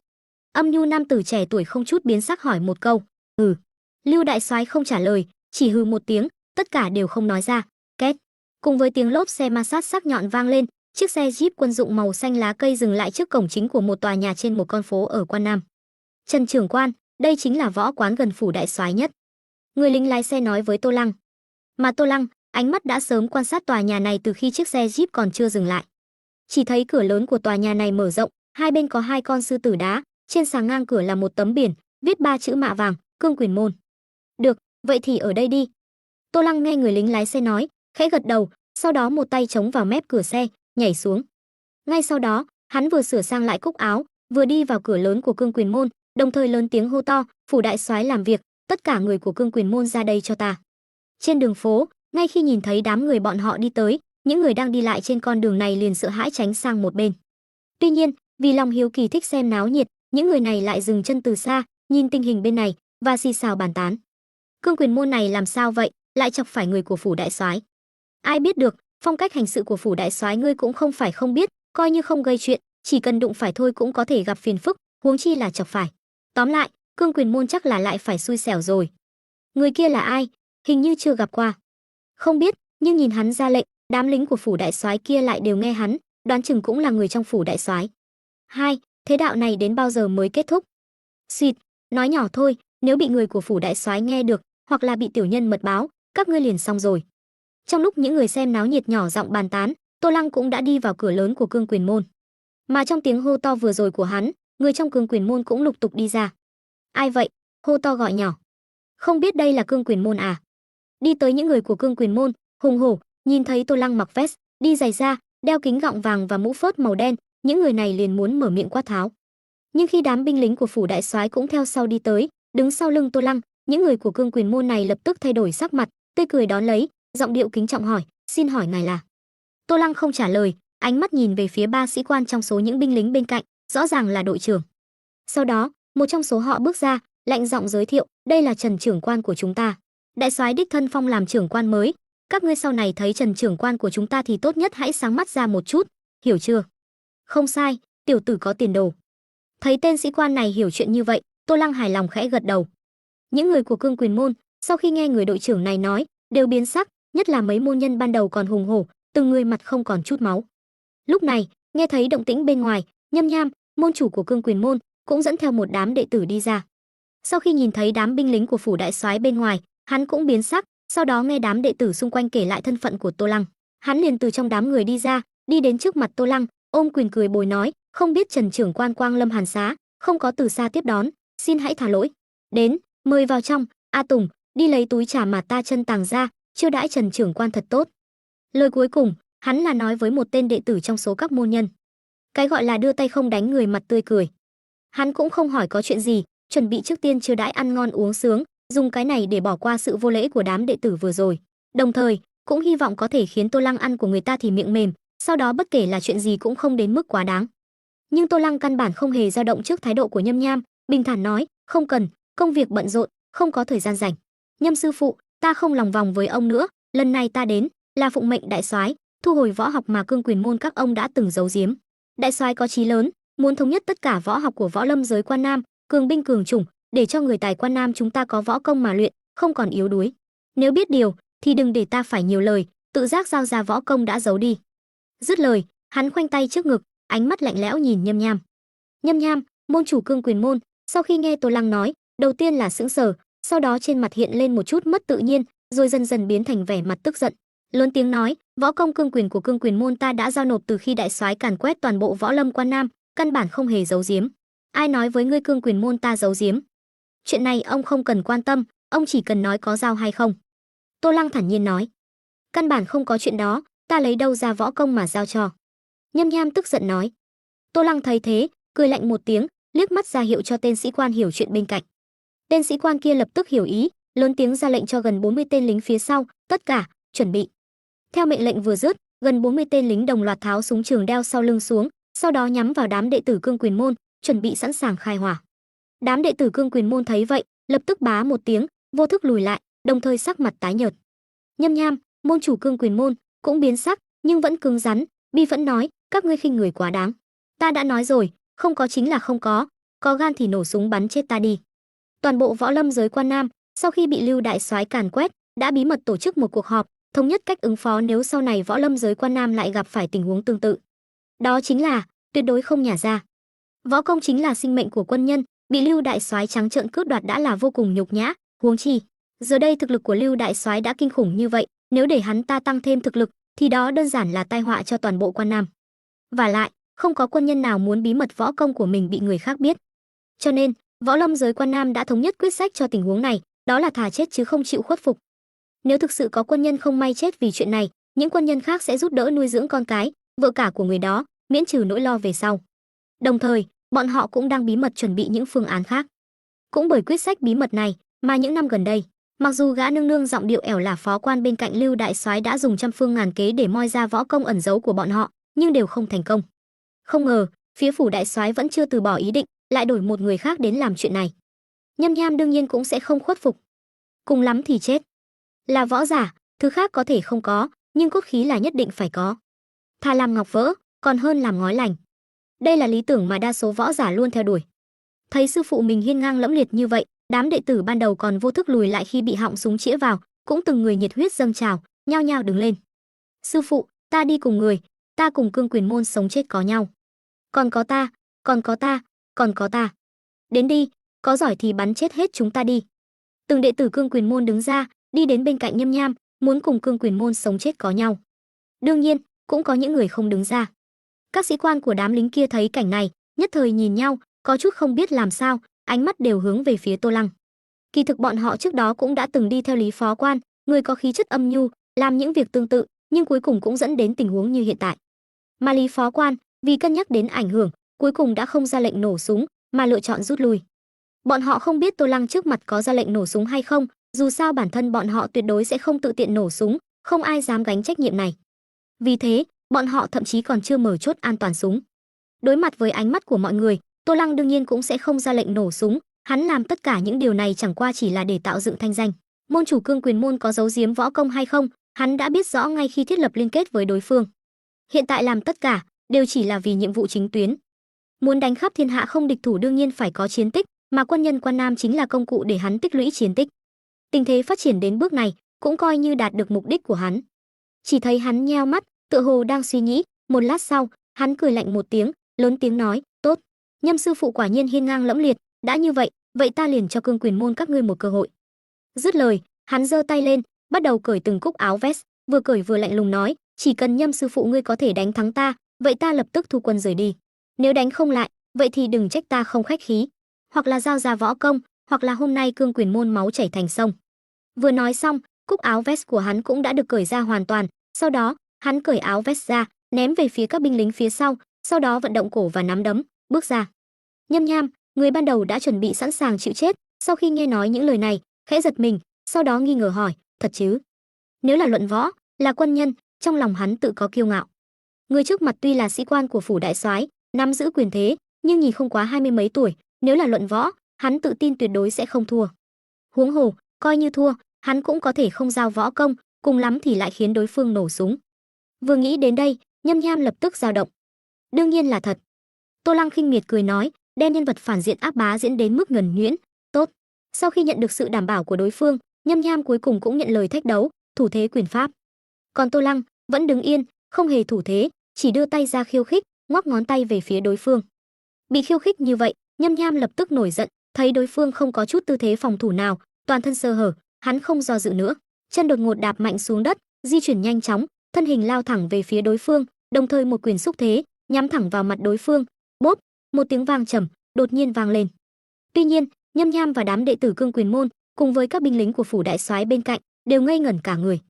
Âm Nhu nam tử trẻ tuổi không chút biến sắc hỏi một câu. Lưu đại soái không trả lời, chỉ hừ một tiếng, tất cả đều không nói ra. Két. Cùng với tiếng lốp xe ma sát sắc nhọn vang lên, chiếc xe Jeep quân dụng màu xanh lá cây dừng lại trước cổng chính của một tòa nhà trên một con phố ở Quan Nam. Trần trưởng quan, đây chính là võ quán gần phủ đại soái nhất. Người lính lái xe nói với Tô Lăng. Mà Tô Lăng, ánh mắt đã sớm quan sát tòa nhà này từ khi chiếc xe Jeep còn chưa dừng lại. Chỉ thấy cửa lớn của tòa nhà này mở rộng, hai bên có 2 con sư tử đá, trên sàng ngang cửa là một tấm biển, viết 3 chữ mạ vàng, Cương Quyền Môn. Được, vậy thì ở đây đi. Tô Lăng nghe người lính lái xe nói, khẽ gật đầu, sau đó một tay chống vào mép cửa xe, nhảy xuống. Ngay sau đó, hắn vừa sửa sang lại cúc áo, vừa đi vào cửa lớn của Cương Quyền Môn, đồng thời lớn tiếng hô to, phủ đại soái làm việc, tất cả người của Cương Quyền Môn ra đây cho ta. Trên đường phố, ngay khi nhìn thấy đám người bọn họ đi tới, những người đang đi lại trên con đường này liền sợ hãi tránh sang một bên. Tuy nhiên, vì lòng hiếu kỳ thích xem náo nhiệt, những người này lại dừng chân từ xa, nhìn tình hình bên này và xì xào bàn tán. Cương Quyền Môn này làm sao vậy, lại chọc phải người của phủ đại soái? Ai biết được, phong cách hành sự của phủ đại soái ngươi cũng không phải không biết, coi như không gây chuyện, chỉ cần đụng phải thôi cũng có thể gặp phiền phức, huống chi là chọc phải. Tóm lại, Cương Quyền Môn chắc là lại phải xui xẻo rồi. Người kia là ai? Hình như chưa gặp qua. Không biết, nhưng nhìn hắn ra lệnh, đám lính của phủ đại soái kia lại đều nghe hắn, đoán chừng cũng là người trong phủ đại soái. Thế đạo này đến bao giờ mới kết thúc? Xịt, nói nhỏ thôi, nếu bị người của phủ đại soái nghe được, hoặc là bị tiểu nhân mật báo, các ngươi liền xong rồi. Trong lúc những người xem náo nhiệt nhỏ giọng bàn tán, Tô Lăng cũng đã đi vào cửa lớn của Cương Quyền Môn. Mà trong tiếng hô to vừa rồi của hắn, người trong Cương Quyền Môn cũng lục tục đi ra. Ai vậy? Hô to gọi nhỏ. Không biết đây là Cương Quyền Môn à? Đi tới những người của Cương Quyền Môn, hùng hổ. Nhìn thấy Tô Lăng mặc vest, đi giày da, đeo kính gọng vàng và mũ phớt màu đen, những người này liền muốn mở miệng quát tháo. Nhưng khi đám binh lính của phủ đại soái cũng theo sau đi tới, đứng sau lưng Tô Lăng, những người của Cương Quyền môn này lập tức thay đổi sắc mặt, tươi cười đón lấy, giọng điệu kính trọng hỏi, "Xin hỏi ngài là?" Tô Lăng không trả lời, ánh mắt nhìn về phía ba sĩ quan trong số những binh lính bên cạnh, rõ ràng là đội trưởng. Sau đó, một trong số họ bước ra, lạnh giọng giới thiệu, "Đây là Trần trưởng quan của chúng ta. Đại soái đích thân phong làm trưởng quan mới, các ngươi sau này thấy Trần trưởng quan của chúng ta thì tốt nhất hãy sáng mắt ra một chút, hiểu chưa?" Không sai, tiểu tử có tiền đồ. Thấy tên sĩ quan này hiểu chuyện như vậy, Tô Lăng hài lòng khẽ gật đầu. Những người của Cương Quyền môn, sau khi nghe người đội trưởng này nói, đều biến sắc, nhất là mấy môn nhân ban đầu còn hùng hổ, từng người mặt không còn chút máu. Lúc này, nghe thấy động tĩnh bên ngoài, Nhâm Nham, môn chủ của Cương Quyền môn, cũng dẫn theo một đám đệ tử đi ra. Sau khi nhìn thấy đám binh lính của phủ đại soái bên ngoài, hắn cũng biến sắc, sau đó nghe đám đệ tử xung quanh kể lại thân phận của Tô Lăng, hắn liền từ trong đám người đi ra, đi đến trước mặt Tô Lăng, ôm quyền cười bồi nói, "Không biết Trần trưởng quan quang lâm Hàn Xá, không có từ xa tiếp đón, xin hãy tha lỗi. Đến, mời vào trong, A Tùng, đi lấy túi trà mà ta chân tàng ra, chiêu đãi Trần trưởng quan thật tốt." Lời cuối cùng, hắn là nói với một tên đệ tử trong số các môn nhân. Cái gọi là đưa tay không đánh người mặt tươi cười. Hắn cũng không hỏi có chuyện gì, chuẩn bị trước tiên chiêu đãi ăn ngon uống sướng, dùng cái này để bỏ qua sự vô lễ của đám đệ tử vừa rồi. Đồng thời, cũng hy vọng có thể khiến Tô Lăng ăn của người ta thì miệng mềm, sau đó bất kể là chuyện gì cũng không đến mức quá đáng. Nhưng Tô Lăng căn bản không hề dao động trước thái độ của Nhâm Nham, bình thản nói, "Không cần, công việc bận rộn, không có thời gian rảnh. Nhâm sư phụ, ta không lòng vòng với ông nữa, lần này ta đến là phụng mệnh đại soái, thu hồi võ học mà Cương Quyền môn các ông đã từng giấu giếm. Đại soái có chí lớn, muốn thống nhất tất cả võ học của võ lâm giới Quan Nam, cường binh cường chủng, để cho người tài Quan Nam chúng ta có võ công mà luyện, không còn yếu đuối. Nếu biết điều thì đừng để ta phải nhiều lời, tự giác giao ra võ công đã giấu đi." Dứt lời, hắn khoanh tay trước ngực, ánh mắt lạnh lẽo nhìn Nhâm Nham. Nhâm Nham, môn chủ Cương Quyền môn, sau khi nghe Tô Lăng nói, đầu tiên là sững sờ, sau đó trên mặt hiện lên một chút mất tự nhiên, rồi dần dần biến thành vẻ mặt tức giận, lớn tiếng nói, "Võ công cương quyền của Cương Quyền môn ta đã giao nộp từ khi đại soái càn quét toàn bộ võ lâm Quan Nam, căn bản không hề giấu giếm. Ai nói với ngươi Cương Quyền môn ta giấu giếm? Chuyện này ông không cần quan tâm, ông chỉ cần nói có giao hay không." Tô Lăng thản nhiên nói, "Căn bản không có chuyện đó, ta lấy đâu ra võ công mà giao cho?" Nhâm Nham tức giận nói. Tô Lăng thấy thế, cười lạnh một tiếng, liếc mắt ra hiệu cho tên sĩ quan hiểu chuyện bên cạnh. Tên sĩ quan kia lập tức hiểu ý, lớn tiếng ra lệnh cho gần 40 tên lính phía sau, "Tất cả, chuẩn bị." Theo mệnh lệnh vừa dứt, gần 40 tên lính đồng loạt tháo súng trường đeo sau lưng xuống, sau đó nhắm vào đám đệ tử Cương Quyền môn, chuẩn bị sẵn sàng khai hỏa. Đám đệ tử Cương Quyền môn thấy vậy, lập tức bá một tiếng, vô thức lùi lại, đồng thời sắc mặt tái nhợt. Nhâm Nham, môn chủ Cương Quyền môn, cũng biến sắc, nhưng vẫn cứng rắn, bi phẫn nói, "Các ngươi khinh người quá đáng. Ta đã nói rồi, không có chính là không có gan thì nổ súng bắn chết ta đi." Toàn bộ võ lâm giới Quan Nam, sau khi bị Lưu đại soái càn quét, đã bí mật tổ chức một cuộc họp, thống nhất cách ứng phó nếu sau này võ lâm giới Quan Nam lại gặp phải tình huống tương tự. Đó chính là tuyệt đối không nhả ra. Võ công chính là sinh mệnh của quân nhân, bị Lưu đại soái trắng trợn cướp đoạt đã là vô cùng nhục nhã, huống chi giờ đây thực lực của Lưu đại soái đã kinh khủng như vậy, nếu để hắn ta tăng thêm thực lực thì đó đơn giản là tai họa cho toàn bộ Quan Nam. Và lại, không có quân nhân nào muốn bí mật võ công của mình bị người khác biết. Cho nên, võ lâm giới Quan Nam đã thống nhất quyết sách cho tình huống này, đó là thà chết chứ không chịu khuất phục. Nếu thực sự có quân nhân không may chết vì chuyện này, những quân nhân khác sẽ giúp đỡ nuôi dưỡng con cái, vợ cả của người đó, miễn trừ nỗi lo về sau. Đồng thời, bọn họ cũng đang bí mật chuẩn bị những phương án khác. Cũng bởi quyết sách bí mật này mà những năm gần đây, mặc dù gã nương nương giọng điệu ẻo là phó quan bên cạnh Lưu đại soái đã dùng trăm phương ngàn kế để moi ra võ công ẩn giấu của bọn họ, nhưng đều không thành công. Không ngờ, phía phủ đại soái vẫn chưa từ bỏ ý định, lại đổi một người khác đến làm chuyện này. Nhâm Nham đương nhiên cũng sẽ không khuất phục. Cùng lắm thì chết. Là võ giả, thứ khác có thể không có, nhưng cốt khí là nhất định phải có. Thà làm ngọc vỡ, còn hơn làm ngói lành. Đây là lý tưởng mà đa số võ giả luôn theo đuổi. Thấy sư phụ mình hiên ngang lẫm liệt như vậy, đám đệ tử ban đầu còn vô thức lùi lại khi bị họng súng chĩa vào, cũng từng người nhiệt huyết dâng trào, nhao nhao đứng lên. "Sư phụ, ta đi cùng người, ta cùng Cương Quyền môn sống chết có nhau. Còn có ta, còn có ta, còn có ta. Đến đi, có giỏi thì bắn chết hết chúng ta đi." Từng đệ tử Cương Quyền môn đứng ra, đi đến bên cạnh Nhâm Nham, muốn cùng Cương Quyền môn sống chết có nhau. Đương nhiên, cũng có những người không đứng ra. Các sĩ quan của đám lính kia thấy cảnh này, nhất thời nhìn nhau, có chút không biết làm sao, ánh mắt đều hướng về phía Tô Lăng. Kỳ thực bọn họ trước đó cũng đã từng đi theo Lý phó quan, người có khí chất âm nhu, làm những việc tương tự, nhưng cuối cùng cũng dẫn đến tình huống như hiện tại. Mà Lý phó quan, vì cân nhắc đến ảnh hưởng, cuối cùng đã không ra lệnh nổ súng, mà lựa chọn rút lui. Bọn họ không biết Tô Lăng trước mặt có ra lệnh nổ súng hay không, dù sao bản thân bọn họ tuyệt đối sẽ không tự tiện nổ súng, không ai dám gánh trách nhiệm này. Vì thế, bọn họ thậm chí còn chưa mở chốt an toàn súng. Đối mặt với ánh mắt của mọi người, Tô Lăng đương nhiên cũng sẽ không ra lệnh nổ súng, hắn làm tất cả những điều này chẳng qua chỉ là để tạo dựng thanh danh. Môn chủ Cương Quyền môn có giấu giếm võ công hay không, hắn đã biết rõ ngay khi thiết lập liên kết với đối phương. Hiện tại làm tất cả đều chỉ là vì nhiệm vụ chính tuyến. Muốn đánh khắp thiên hạ không địch thủ đương nhiên phải có chiến tích, mà quân nhân Quan Nam chính là công cụ để hắn tích lũy chiến tích. Tình thế phát triển đến bước này, cũng coi như đạt được mục đích của hắn. Chỉ thấy hắn nheo mắt, tựa hồ đang suy nghĩ, một lát sau, hắn cười lạnh một tiếng, lớn tiếng nói, "Tốt, Nhâm sư phụ quả nhiên hiên ngang lẫm liệt, đã như vậy, vậy ta liền cho Cương Quyền môn các ngươi một cơ hội." Dứt lời, hắn giơ tay lên, bắt đầu cởi từng cúc áo vest, vừa cởi vừa lạnh lùng nói, "Chỉ cần Nhâm sư phụ ngươi có thể đánh thắng ta, vậy ta lập tức thu quân rời đi. Nếu đánh không lại, vậy thì đừng trách ta không khách khí, hoặc là giao ra võ công, hoặc là hôm nay Cương Quyền môn máu chảy thành sông." Vừa nói xong, cúc áo vest của hắn cũng đã được cởi ra hoàn toàn, sau đó, hắn cởi áo vest ra, ném về phía các binh lính phía sau đó vận động cổ và nắm đấm, bước ra. Nhâm Nham, người ban đầu đã chuẩn bị sẵn sàng chịu chết, sau khi nghe nói những lời này, khẽ giật mình, sau đó nghi ngờ hỏi, "Thật chứ?" Nếu là luận võ, là quân nhân, trong lòng hắn tự có kiêu ngạo. Người trước mặt tuy là sĩ quan của phủ đại soái, nắm giữ quyền thế, nhưng nhìn không quá 20 mấy tuổi, nếu là luận võ, hắn tự tin tuyệt đối sẽ không thua. Huống hồ, coi như thua, hắn cũng có thể không giao võ công, cùng lắm thì lại khiến đối phương nổ súng. Vừa nghĩ đến đây, Nhâm Nham lập tức dao động. Đương nhiên là thật. Tô Lăng khinh miệt cười nói, đem nhân vật phản diện áp bá diễn đến mức nhuần nhuyễn. Tốt. Sau khi nhận được sự đảm bảo của đối phương, Nhâm Nham cuối cùng cũng nhận lời thách đấu, thủ thế quyền pháp. Còn Tô Lăng vẫn đứng yên, không hề thủ thế, chỉ đưa tay ra khiêu khích, ngoắc ngón tay về phía đối phương. Bị khiêu khích như vậy, Nhâm Nham lập tức nổi giận, thấy đối phương không có chút tư thế phòng thủ nào, toàn thân sơ hở, hắn không do dự nữa, chân đột ngột đạp mạnh xuống đất, di chuyển nhanh chóng, thân hình lao thẳng về phía đối phương, đồng thời một quyền xúc thế, nhắm thẳng vào mặt đối phương. Bốp, một tiếng vang trầm đột nhiên vang lên. Tuy nhiên, Nhâm Nham và đám đệ tử Cương Quyền môn, cùng với các binh lính của phủ đại soái bên cạnh, đều ngây ngẩn cả người.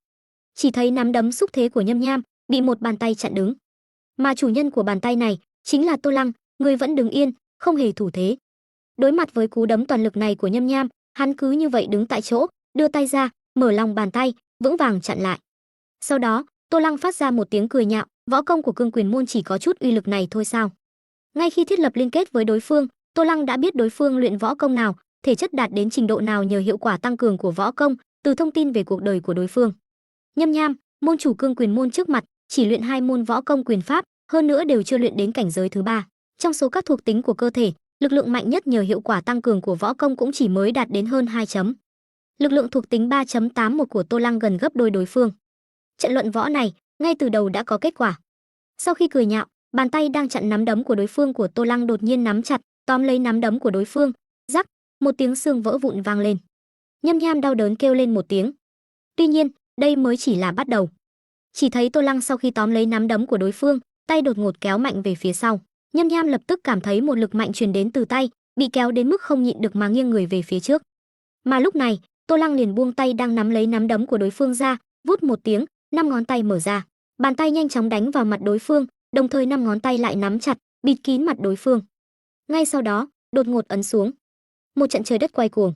Chỉ thấy nắm đấm xúc thế của Nhâm Nham bị một bàn tay chặn đứng, mà chủ nhân của bàn tay này chính là Tô Lăng, người vẫn đứng yên, không hề thủ thế. Đối mặt với cú đấm toàn lực này của Nhâm Nham, hắn cứ như vậy đứng tại chỗ, đưa tay ra, mở lòng bàn tay, vững vàng chặn lại. Sau đó, Tô Lăng phát ra một tiếng cười nhạo, võ công của Cương Quyền môn chỉ có chút uy lực này thôi sao? Ngay khi thiết lập liên kết với đối phương, Tô Lăng đã biết đối phương luyện võ công nào, thể chất đạt đến trình độ nào nhờ hiệu quả tăng cường của võ công, từ thông tin về cuộc đời của đối phương. Nhâm Nham, môn chủ Cương Quyền môn trước mặt, chỉ luyện 2 môn võ công quyền pháp, hơn nữa đều chưa luyện đến cảnh giới thứ 3. Trong số các thuộc tính của cơ thể, lực lượng mạnh nhất nhờ hiệu quả tăng cường của võ công cũng chỉ mới đạt đến hơn 2 chấm. Lực lượng thuộc tính 3.81 của Tô Lăng gần gấp đôi đối phương. Trận luận võ này, ngay từ đầu đã có kết quả. Sau khi cười nhạo, bàn tay đang chặn nắm đấm của đối phương của Tô Lăng đột nhiên nắm chặt, tóm lấy nắm đấm của đối phương. Rắc, một tiếng xương vỡ vụn vang lên. Nhâm Nham đau đớn kêu lên một tiếng. Tuy nhiên, đây mới chỉ là bắt đầu. Chỉ thấy Tô Lăng sau khi tóm lấy nắm đấm của đối phương, tay đột ngột kéo mạnh về phía sau. Nhâm Nham lập tức cảm thấy một lực mạnh truyền đến từ tay, bị kéo đến mức không nhịn được mà nghiêng người về phía trước. Mà lúc này, Tô Lăng liền buông tay đang nắm lấy nắm đấm của đối phương ra, vút một tiếng, 5 ngón tay mở ra, bàn tay nhanh chóng đánh vào mặt đối phương, đồng thời 5 ngón tay lại nắm chặt, bịt kín mặt đối phương. Ngay sau đó, đột ngột ấn xuống. Một trận trời đất quay cuồng.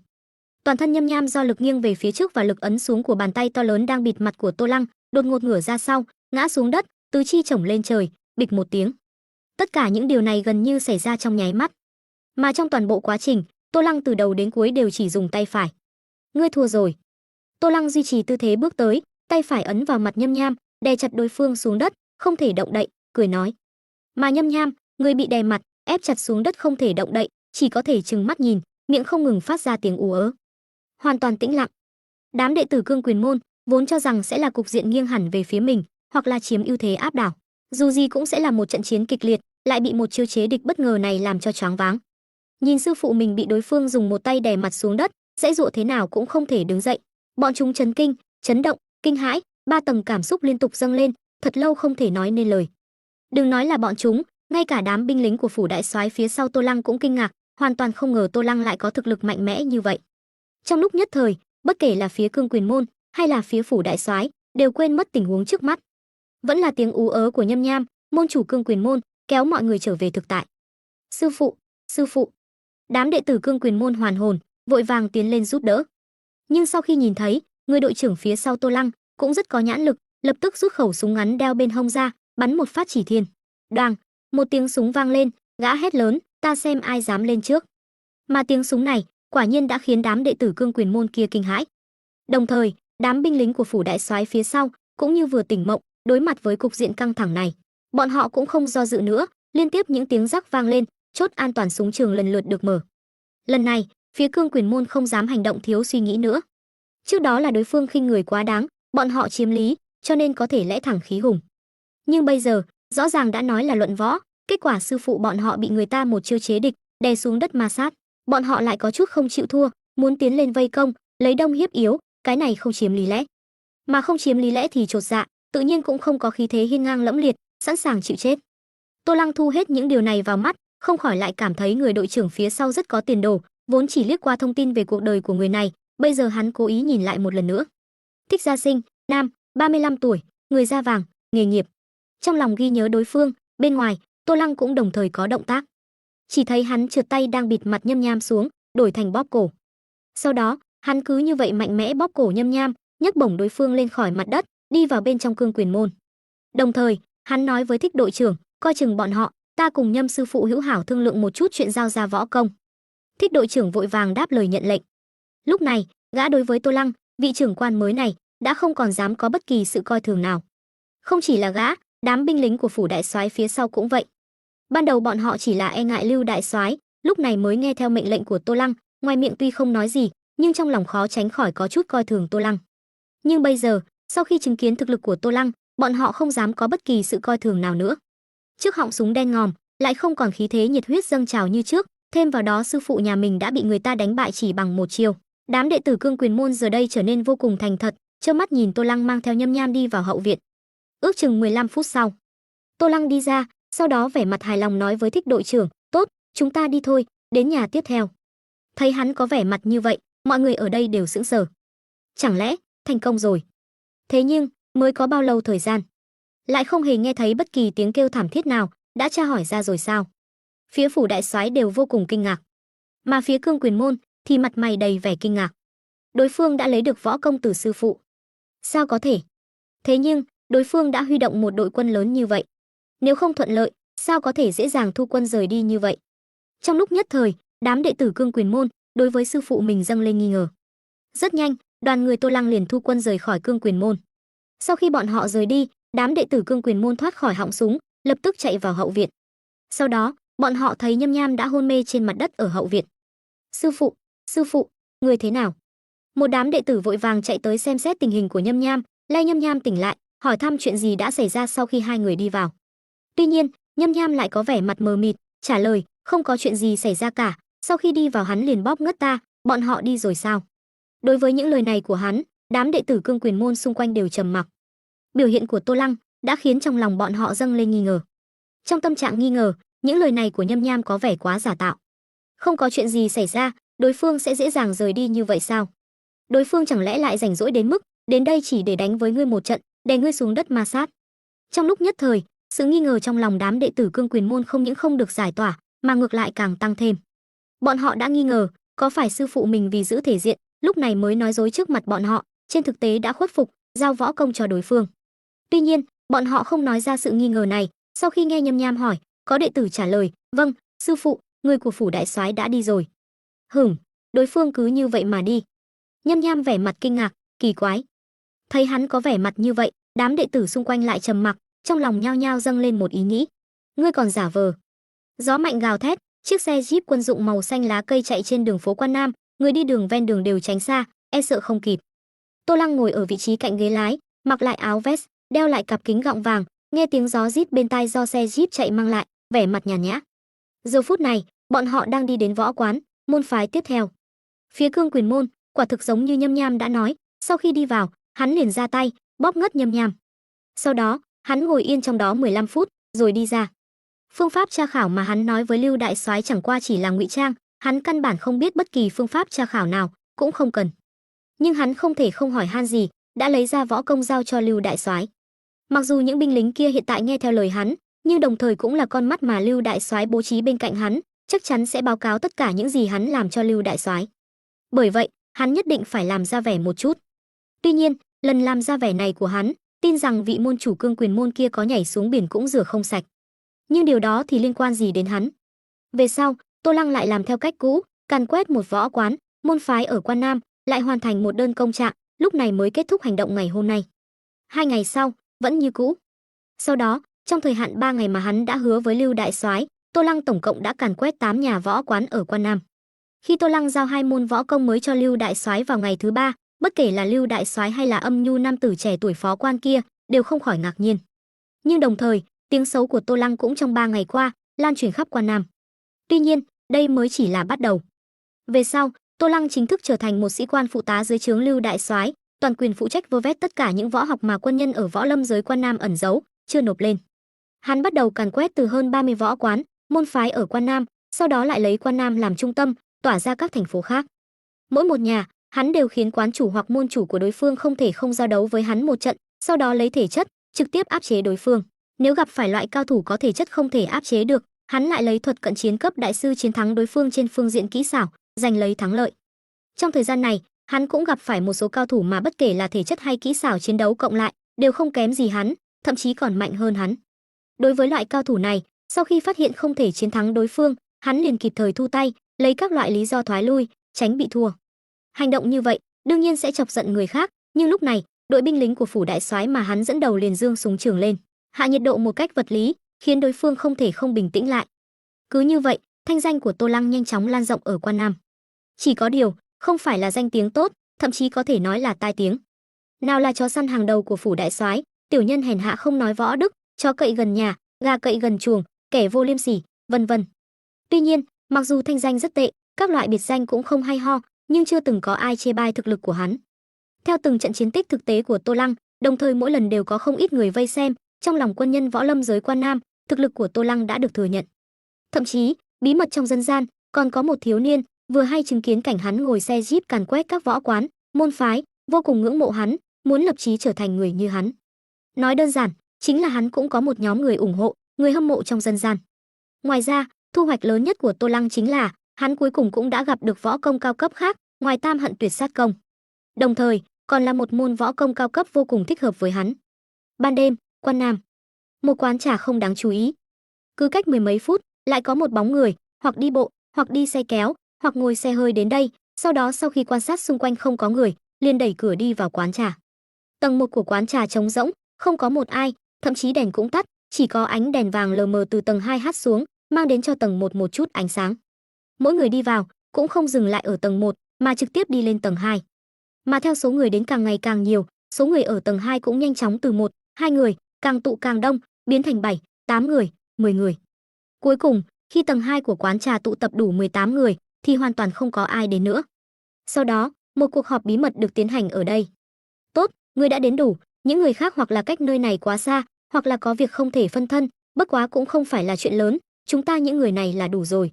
Toàn thân Nhâm Nham do lực nghiêng về phía trước và lực ấn xuống của bàn tay to lớn đang bịt mặt của Tô Lăng, đột ngột ngửa ra sau, ngã xuống đất, tứ chi chổng lên trời, bịch một tiếng. Tất cả những điều này gần như xảy ra trong nháy mắt. Mà trong toàn bộ quá trình, Tô Lăng từ đầu đến cuối đều chỉ dùng tay phải. Ngươi thua rồi. Tô Lăng duy trì tư thế bước tới, tay phải ấn vào mặt Nhâm Nham, đè chặt đối phương xuống đất, không thể động đậy, cười nói. Mà Nhâm Nham, người bị đè mặt, ép chặt xuống đất không thể động đậy, chỉ có thể trừng mắt nhìn, miệng không ngừng phát ra tiếng ú ớ. Hoàn toàn tĩnh lặng. Đám đệ tử Cương Quyền môn vốn cho rằng sẽ là cục diện nghiêng hẳn về phía mình, hoặc là chiếm ưu thế áp đảo. Dù gì cũng sẽ là một trận chiến kịch liệt, lại bị một chiêu chế địch bất ngờ này làm cho choáng váng. Nhìn sư phụ mình bị đối phương dùng một tay đè mặt xuống đất, dãy dụa thế nào cũng không thể đứng dậy. Bọn chúng chấn kinh, chấn động, kinh hãi, 3 tầng cảm xúc liên tục dâng lên, thật lâu không thể nói nên lời. Đừng nói là bọn chúng, ngay cả đám binh lính của phủ đại soái phía sau Tô Lăng cũng kinh ngạc, hoàn toàn không ngờ Tô Lăng lại có thực lực mạnh mẽ như vậy. Trong lúc nhất thời, bất kể là phía Cương Quyền môn hay là phía phủ đại soái, đều quên mất tình huống trước mắt. Vẫn là tiếng ú ớ của Nhâm Nham, môn chủ Cương Quyền môn, kéo mọi người trở về thực tại. Sư phụ, sư phụ. Đám đệ tử Cương Quyền môn hoàn hồn, vội vàng tiến lên giúp đỡ. Nhưng sau khi nhìn thấy, người đội trưởng phía sau Tô Lăng cũng rất có nhãn lực, lập tức rút khẩu súng ngắn đeo bên hông ra, bắn một phát chỉ thiên. Đoàng, một tiếng súng vang lên, gã hét lớn, ta xem ai dám lên trước. Mà tiếng súng này, quả nhiên đã khiến đám đệ tử Cương Quyền môn kia kinh hãi. Đồng thời, đám binh lính của phủ đại soái phía sau cũng như vừa tỉnh mộng, đối mặt với cục diện căng thẳng này, bọn họ cũng không do dự nữa, liên tiếp những tiếng rắc vang lên, chốt an toàn súng trường lần lượt được mở. Lần này, phía Cương Quyền môn không dám hành động thiếu suy nghĩ nữa. Trước đó là đối phương khinh người quá đáng, bọn họ chiếm lý, cho nên có thể lẽ thẳng khí hùng. Nhưng bây giờ, rõ ràng đã nói là luận võ, kết quả sư phụ bọn họ bị người ta một chiêu chế địch, đè xuống đất ma sát, bọn họ lại có chút không chịu thua, muốn tiến lên vây công, lấy đông hiếp yếu, cái này không chiếm lý lẽ. Mà không chiếm lý lẽ thì chột dạ, tự nhiên cũng không có khí thế hiên ngang lẫm liệt, sẵn sàng chịu chết. Tô Lăng thu hết những điều này vào mắt, không khỏi lại cảm thấy người đội trưởng phía sau rất có tiền đồ, vốn chỉ liếc qua thông tin về cuộc đời của người này, bây giờ hắn cố ý nhìn lại một lần nữa. Thích Gia Sinh, nam, 35 tuổi, người da vàng, nghề nghiệp. Trong lòng ghi nhớ đối phương, bên ngoài, Tô Lăng cũng đồng thời có động tác. Chỉ thấy hắn trượt tay đang bịt mặt Nhâm Nham xuống, đổi thành bóp cổ. Sau đó, hắn cứ như vậy mạnh mẽ bóp cổ Nhâm Nham, nhấc bổng đối phương lên khỏi mặt đất, đi vào bên trong Cương Quyền môn. Đồng thời, hắn nói với Thích đội trưởng, coi chừng bọn họ, ta cùng Nhâm sư phụ hữu hảo thương lượng một chút chuyện giao ra võ công. Thích đội trưởng vội vàng đáp lời nhận lệnh. Lúc này, gã đối với Tô Lăng, vị trưởng quan mới này, đã không còn dám có bất kỳ sự coi thường nào. Không chỉ là gã, đám binh lính của phủ đại soái phía sau cũng vậy. Ban đầu bọn họ chỉ là e ngại Lưu đại soái, lúc này mới nghe theo mệnh lệnh của Tô Lăng, ngoài miệng tuy không nói gì, nhưng trong lòng khó tránh khỏi có chút coi thường Tô Lăng. Nhưng bây giờ, sau khi chứng kiến thực lực của Tô Lăng, bọn họ không dám có bất kỳ sự coi thường nào nữa. Trước họng súng đen ngòm, lại không còn khí thế nhiệt huyết dâng trào như trước, thêm vào đó sư phụ nhà mình đã bị người ta đánh bại chỉ bằng một chiêu. Đám đệ tử Cương Quyền môn giờ đây trở nên vô cùng thành thật, trơ mắt nhìn Tô Lăng mang theo Nhâm Nham đi vào hậu viện. Ước chừng 15 phút sau, Tô Lăng đi ra, sau đó vẻ mặt hài lòng nói với Thích đội trưởng, "Tốt, chúng ta đi thôi, đến nhà tiếp theo." Thấy hắn có vẻ mặt như vậy, mọi người ở đây đều sững sờ. Chẳng lẽ thành công rồi? Thế nhưng, mới có bao lâu thời gian, lại không hề nghe thấy bất kỳ tiếng kêu thảm thiết nào, đã tra hỏi ra rồi sao? Phía phủ đại soái đều vô cùng kinh ngạc, mà phía Cương Quyền môn thì mặt mày đầy vẻ kinh ngạc. Đối phương đã lấy được võ công từ sư phụ. Sao có thể? Thế nhưng, đối phương đã huy động một đội quân lớn như vậy. Nếu không thuận lợi, sao có thể dễ dàng thu quân rời đi như vậy? Trong lúc nhất thời, đám đệ tử Cương Quyền môn đối với sư phụ mình dâng lên nghi ngờ. Rất nhanh, đoàn người Tô Lăng liền thu quân rời khỏi Cương Quyền môn. Sau khi bọn họ rời đi, đám đệ tử Cương Quyền môn thoát khỏi họng súng, lập tức chạy vào hậu viện. Sau đó, bọn họ thấy Nhâm Nham đã hôn mê trên mặt đất ở hậu viện. Sư phụ, người thế nào?" Một đám đệ tử vội vàng chạy tới xem xét tình hình của Nhâm Nham, lay Nhâm Nham tỉnh lại, hỏi thăm chuyện gì đã xảy ra sau khi hai người đi vào. Tuy nhiên, Nhâm Nham lại có vẻ mặt mờ mịt, trả lời, không có chuyện gì xảy ra cả, sau khi đi vào hắn liền bóp ngất ta, bọn họ đi rồi sao? Đối với những lời này của hắn, đám đệ tử Cương Quyền môn xung quanh đều trầm mặc. Biểu hiện của Tô Lăng đã khiến trong lòng bọn họ dâng lên nghi ngờ. Trong tâm trạng nghi ngờ, những lời này của Nhâm Nham có vẻ quá giả tạo. Không có chuyện gì xảy ra, đối phương sẽ dễ dàng rời đi như vậy sao? Đối phương chẳng lẽ lại rảnh rỗi đến mức đến đây chỉ để đánh với ngươi một trận, đè ngươi xuống đất ma sát? Trong lúc nhất thời, sự nghi ngờ trong lòng đám đệ tử Cương Quyền môn không những không được giải tỏa, mà ngược lại càng tăng thêm. Bọn họ đã nghi ngờ, có phải sư phụ mình vì giữ thể diện, lúc này mới nói dối trước mặt bọn họ, trên thực tế đã khuất phục, giao võ công cho đối phương. Tuy nhiên, bọn họ không nói ra sự nghi ngờ này, sau khi nghe Nhâm Nham hỏi, có đệ tử trả lời, "Vâng, sư phụ, người của phủ đại soái đã đi rồi." Đối phương cứ như vậy mà đi. Nhâm Nham vẻ mặt kinh ngạc, kỳ quái. Thấy hắn có vẻ mặt như vậy, đám đệ tử xung quanh lại trầm mặc, trong lòng nhao nhao dâng lên một ý nghĩ. Ngươi còn giả vờ. Gió mạnh gào thét, chiếc xe Jeep quân dụng màu xanh lá cây chạy trên đường phố Quan Nam, người đi đường ven đường đều tránh xa, e sợ không kịp. Tô Lăng ngồi ở vị trí cạnh ghế lái, mặc lại áo vest, đeo lại cặp kính gọng vàng, nghe tiếng gió rít bên tai do xe Jeep chạy mang lại, vẻ mặt nhàn nhã. Giờ phút này, bọn họ đang đi đến võ quán, môn phái tiếp theo. Phía Cương Quyền môn, quả thực giống như Nhâm Nham đã nói, sau khi đi vào, hắn liền ra tay, bóp ngất Nhâm Nham. Sau đó, hắn ngồi yên trong đó 15 phút, rồi đi ra. Phương pháp tra khảo mà hắn nói với Lưu đại soái chẳng qua chỉ là ngụy trang, hắn căn bản không biết bất kỳ phương pháp tra khảo nào, cũng không cần. Nhưng hắn không thể không hỏi han gì, đã lấy ra võ công giao cho Lưu đại soái. Mặc dù những binh lính kia hiện tại nghe theo lời hắn, nhưng đồng thời cũng là con mắt mà Lưu đại soái bố trí bên cạnh hắn, chắc chắn sẽ báo cáo tất cả những gì hắn làm cho Lưu đại soái. Bởi vậy, hắn nhất định phải làm ra vẻ một chút. Tuy nhiên, lần làm ra vẻ này của hắn, tin rằng vị môn chủ Cương Quyền môn kia có nhảy xuống biển cũng rửa không sạch. Nhưng điều đó thì liên quan gì đến hắn? Về sau, Tô Lăng lại làm theo cách cũ, càn quét một võ quán, môn phái ở Quan Nam, lại hoàn thành một đơn công trạng, lúc này mới kết thúc hành động ngày hôm nay. 2 ngày sau, vẫn như cũ. Sau đó, trong thời hạn 3 ngày mà hắn đã hứa với Lưu đại soái, Tô Lăng tổng cộng đã càn quét 8 nhà võ quán ở Quan Nam. Khi Tô Lăng giao 2 môn võ công mới cho Lưu đại soái vào ngày thứ 3, bất kể là Lưu đại soái hay là âm nhu nam tử trẻ tuổi phó quan kia, đều không khỏi ngạc nhiên. Nhưng đồng thời, tiếng xấu của Tô Lăng cũng trong 3 ngày qua lan truyền khắp Quan Nam. Tuy nhiên, đây mới chỉ là bắt đầu. Về sau, Tô Lăng chính thức trở thành một sĩ quan phụ tá dưới trướng Lưu đại soái, toàn quyền phụ trách vơ vét tất cả những võ học mà quân nhân ở võ lâm giới Quan Nam ẩn giấu, chưa nộp lên. Hắn bắt đầu càn quét từ hơn 30 võ quán, môn phái ở Quan Nam, sau đó lại lấy Quan Nam làm trung tâm, tỏa ra các thành phố khác. Mỗi một nhà, hắn đều khiến quán chủ hoặc môn chủ của đối phương không thể không giao đấu với hắn một trận, sau đó lấy thể chất trực tiếp áp chế đối phương. Nếu gặp phải loại cao thủ có thể chất không thể áp chế được, hắn lại lấy thuật cận chiến cấp đại sư chiến thắng đối phương trên phương diện kỹ xảo, giành lấy thắng lợi. Trong thời gian này, hắn cũng gặp phải một số cao thủ mà bất kể là thể chất hay kỹ xảo chiến đấu cộng lại, đều không kém gì hắn, thậm chí còn mạnh hơn hắn. Đối với loại cao thủ này, sau khi phát hiện không thể chiến thắng đối phương, hắn liền kịp thời thu tay, lấy các loại lý do thoái lui, tránh bị thua. Hành động như vậy, đương nhiên sẽ chọc giận người khác, nhưng lúc này, đội binh lính của phủ đại soái mà hắn dẫn đầu liền giương súng trường lên, hạ nhiệt độ một cách vật lý, khiến đối phương không thể không bình tĩnh lại. Cứ như vậy, thanh danh của Tô Lăng nhanh chóng lan rộng ở Quan Nam. Chỉ có điều, không phải là danh tiếng tốt, thậm chí có thể nói là tai tiếng. Nào là chó săn hàng đầu của phủ đại soái, tiểu nhân hèn hạ không nói võ đức, chó cậy gần nhà, gà cậy gần chuồng, kẻ vô liêm sỉ, vân vân. Tuy nhiên, mặc dù thanh danh rất tệ, các loại biệt danh cũng không hay ho, nhưng chưa từng có ai chê bai thực lực của hắn. Theo từng trận chiến tích thực tế của Tô Lăng, đồng thời mỗi lần đều có không ít người vây xem, trong lòng quân nhân võ lâm giới Quan Nam, thực lực của Tô Lăng đã được thừa nhận. Thậm chí, bí mật trong dân gian, còn có một thiếu niên vừa hay chứng kiến cảnh hắn ngồi xe jeep càn quét các võ quán, môn phái, vô cùng ngưỡng mộ hắn, muốn lập chí trở thành người như hắn. Nói đơn giản, chính là hắn cũng có một nhóm người ủng hộ, người hâm mộ trong dân gian. Ngoài ra, thu hoạch lớn nhất của Tô Lăng chính là hắn cuối cùng cũng đã gặp được võ công cao cấp khác, ngoài Tam Hận Tuyệt Sát Công. Đồng thời, còn là một môn võ công cao cấp vô cùng thích hợp với hắn. Ban đêm, Quan Nam, một quán trà không đáng chú ý. Cứ cách mười mấy phút, lại có một bóng người, hoặc đi bộ, hoặc đi xe kéo, hoặc ngồi xe hơi đến đây, sau đó sau khi quan sát xung quanh không có người, liền đẩy cửa đi vào quán trà. Tầng 1 của quán trà trống rỗng, không có một ai, thậm chí đèn cũng tắt, chỉ có ánh đèn vàng lờ mờ từ tầng 2 hắt xuống, mang đến cho tầng 1 một chút ánh sáng. Mỗi người đi vào cũng không dừng lại ở tầng 1, mà trực tiếp đi lên tầng 2. Mà theo số người đến càng ngày càng nhiều, số người ở tầng 2 cũng nhanh chóng từ 1, 2 người, càng tụ càng đông, biến thành 7, 8 người, 10 người. Cuối cùng, khi tầng 2 của quán trà tụ tập đủ 18 người, thì hoàn toàn không có ai đến nữa. Sau đó, một cuộc họp bí mật được tiến hành ở đây. Tốt, người đã đến đủ, những người khác hoặc là cách nơi này quá xa, hoặc là có việc không thể phân thân, bất quá cũng không phải là chuyện lớn, chúng ta những người này là đủ rồi.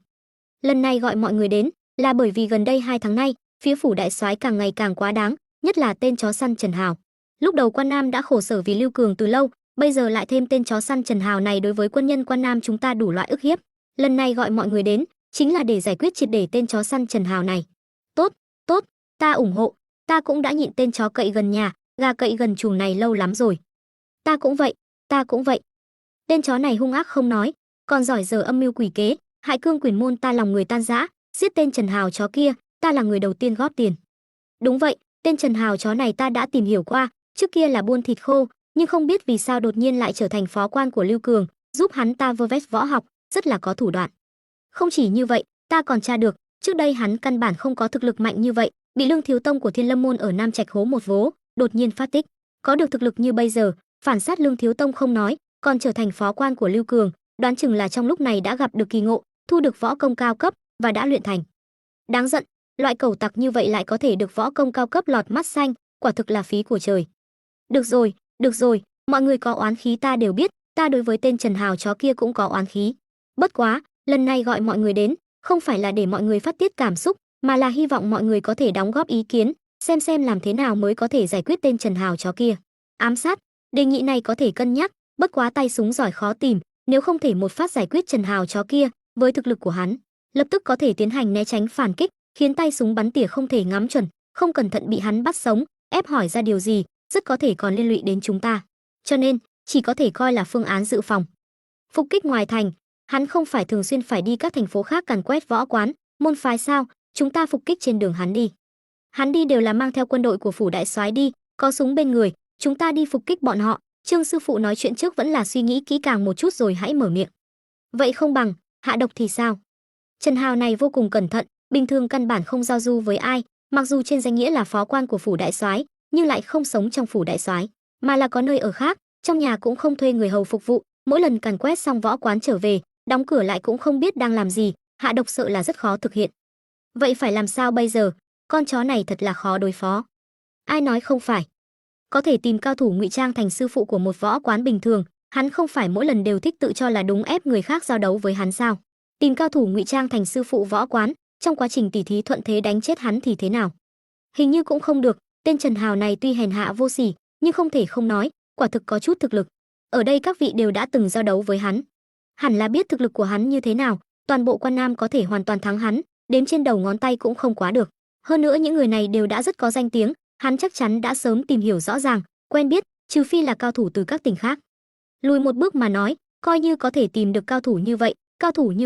Lần này gọi mọi người đến là bởi vì gần đây 2 tháng nay, phía phủ đại soái càng ngày càng quá đáng, nhất là tên chó săn Trần Hào. Lúc đầu Quan Nam đã khổ sở vì Lưu Cường từ lâu, bây giờ lại thêm tên chó săn Trần Hào này, đối với quân nhân Quan Nam chúng ta đủ loại ức hiếp. Lần này gọi mọi người đến chính là để giải quyết triệt để tên chó săn Trần Hào này. Tốt, tốt, ta ủng hộ, ta cũng đã nhịn tên chó cậy gần nhà, gà cậy gần chuồng này lâu lắm rồi. Ta cũng vậy, ta cũng vậy. Tên chó này hung ác không nói, còn giỏi giờ âm mưu quỷ kế, hại Cương Quyền môn ta lòng người tan rã, giết tên Trần Hào chó kia, ta là người đầu tiên góp tiền. Đúng vậy, tên Trần Hào chó này ta đã tìm hiểu qua, trước kia là buôn thịt khô, nhưng không biết vì sao đột nhiên lại trở thành phó quan của Lưu Cường, giúp hắn ta vơ vét võ học, rất là có thủ đoạn. Không chỉ như vậy, ta còn tra được, trước đây hắn căn bản không có thực lực mạnh như vậy, bị Lương Thiếu Tông của Thiên Lâm môn ở Nam Trạch hố một vố, đột nhiên phát tích, có được thực lực như bây giờ, phản sát Lương Thiếu Tông không nói, còn trở thành phó quan của Lưu Cường, đoán chừng là trong lúc này đã gặp được kỳ ngộ, thu được võ công cao cấp và đã luyện thành. Đáng giận, loại cẩu tặc như vậy lại có thể được võ công cao cấp lọt mắt xanh, quả thực là phí của trời. Được rồi, mọi người có oán khí ta đều biết, ta đối với tên Trần Hào chó kia cũng có oán khí. Bất quá, lần này gọi mọi người đến, không phải là để mọi người phát tiết cảm xúc, mà là hy vọng mọi người có thể đóng góp ý kiến, xem làm thế nào mới có thể giải quyết tên Trần Hào chó kia. Ám sát, đề nghị này có thể cân nhắc, bất quá tay súng giỏi khó tìm, nếu không thể một phát giải quyết Trần Hào chó kia, với thực lực của hắn, lập tức có thể tiến hành né tránh phản kích, khiến tay súng bắn tỉa không thể ngắm chuẩn, không cẩn thận bị hắn bắt sống, ép hỏi ra điều gì, rất có thể còn liên lụy đến chúng ta. Cho nên, chỉ có thể coi là phương án dự phòng. Phục kích ngoài thành, hắn không phải thường xuyên phải đi các thành phố khác càn quét võ quán, môn phái sao, chúng ta phục kích trên đường hắn đi. Hắn đi đều là mang theo quân đội của phủ đại soái đi, có súng bên người, chúng ta đi phục kích bọn họ. Trương sư phụ nói chuyện trước vẫn là suy nghĩ kỹ càng một chút rồi hãy mở miệng. Vậy không bằng, hạ độc thì sao? Trần Hào này vô cùng cẩn thận, bình thường căn bản không giao du với ai, mặc dù trên danh nghĩa là phó quan của phủ đại soái, nhưng lại không sống trong phủ đại soái, mà là có nơi ở khác, trong nhà cũng không thuê người hầu phục vụ, mỗi lần càn quét xong võ quán trở về, đóng cửa lại cũng không biết đang làm gì, hạ độc sợ là rất khó thực hiện. Vậy phải làm sao bây giờ? Con chó này thật là khó đối phó. Ai nói không phải? Có thể tìm cao thủ ngụy trang thành sư phụ của một võ quán bình thường, hắn không phải mỗi lần đều thích tự cho là đúng ép người khác giao đấu với hắn sao? Tìm cao thủ ngụy trang thành sư phụ võ quán, trong quá trình tỉ thí thuận thế đánh chết hắn thì thế nào? Hình như cũng không được, tên Trần Hào này tuy hèn hạ vô sỉ, nhưng không thể không nói, quả thực có chút thực lực. Ở đây các vị đều đã từng giao đấu với hắn, hẳn là biết thực lực của hắn như thế nào, toàn bộ Quan Nam có thể hoàn toàn thắng hắn, đếm trên đầu ngón tay cũng không quá được. Hơn nữa những người này đều đã rất có danh tiếng, hắn chắc chắn đã sớm tìm hiểu rõ ràng, quen biết, trừ phi là cao thủ từ các tỉnh khác. Lùi một bước mà nói, coi như có thể tìm được cao thủ như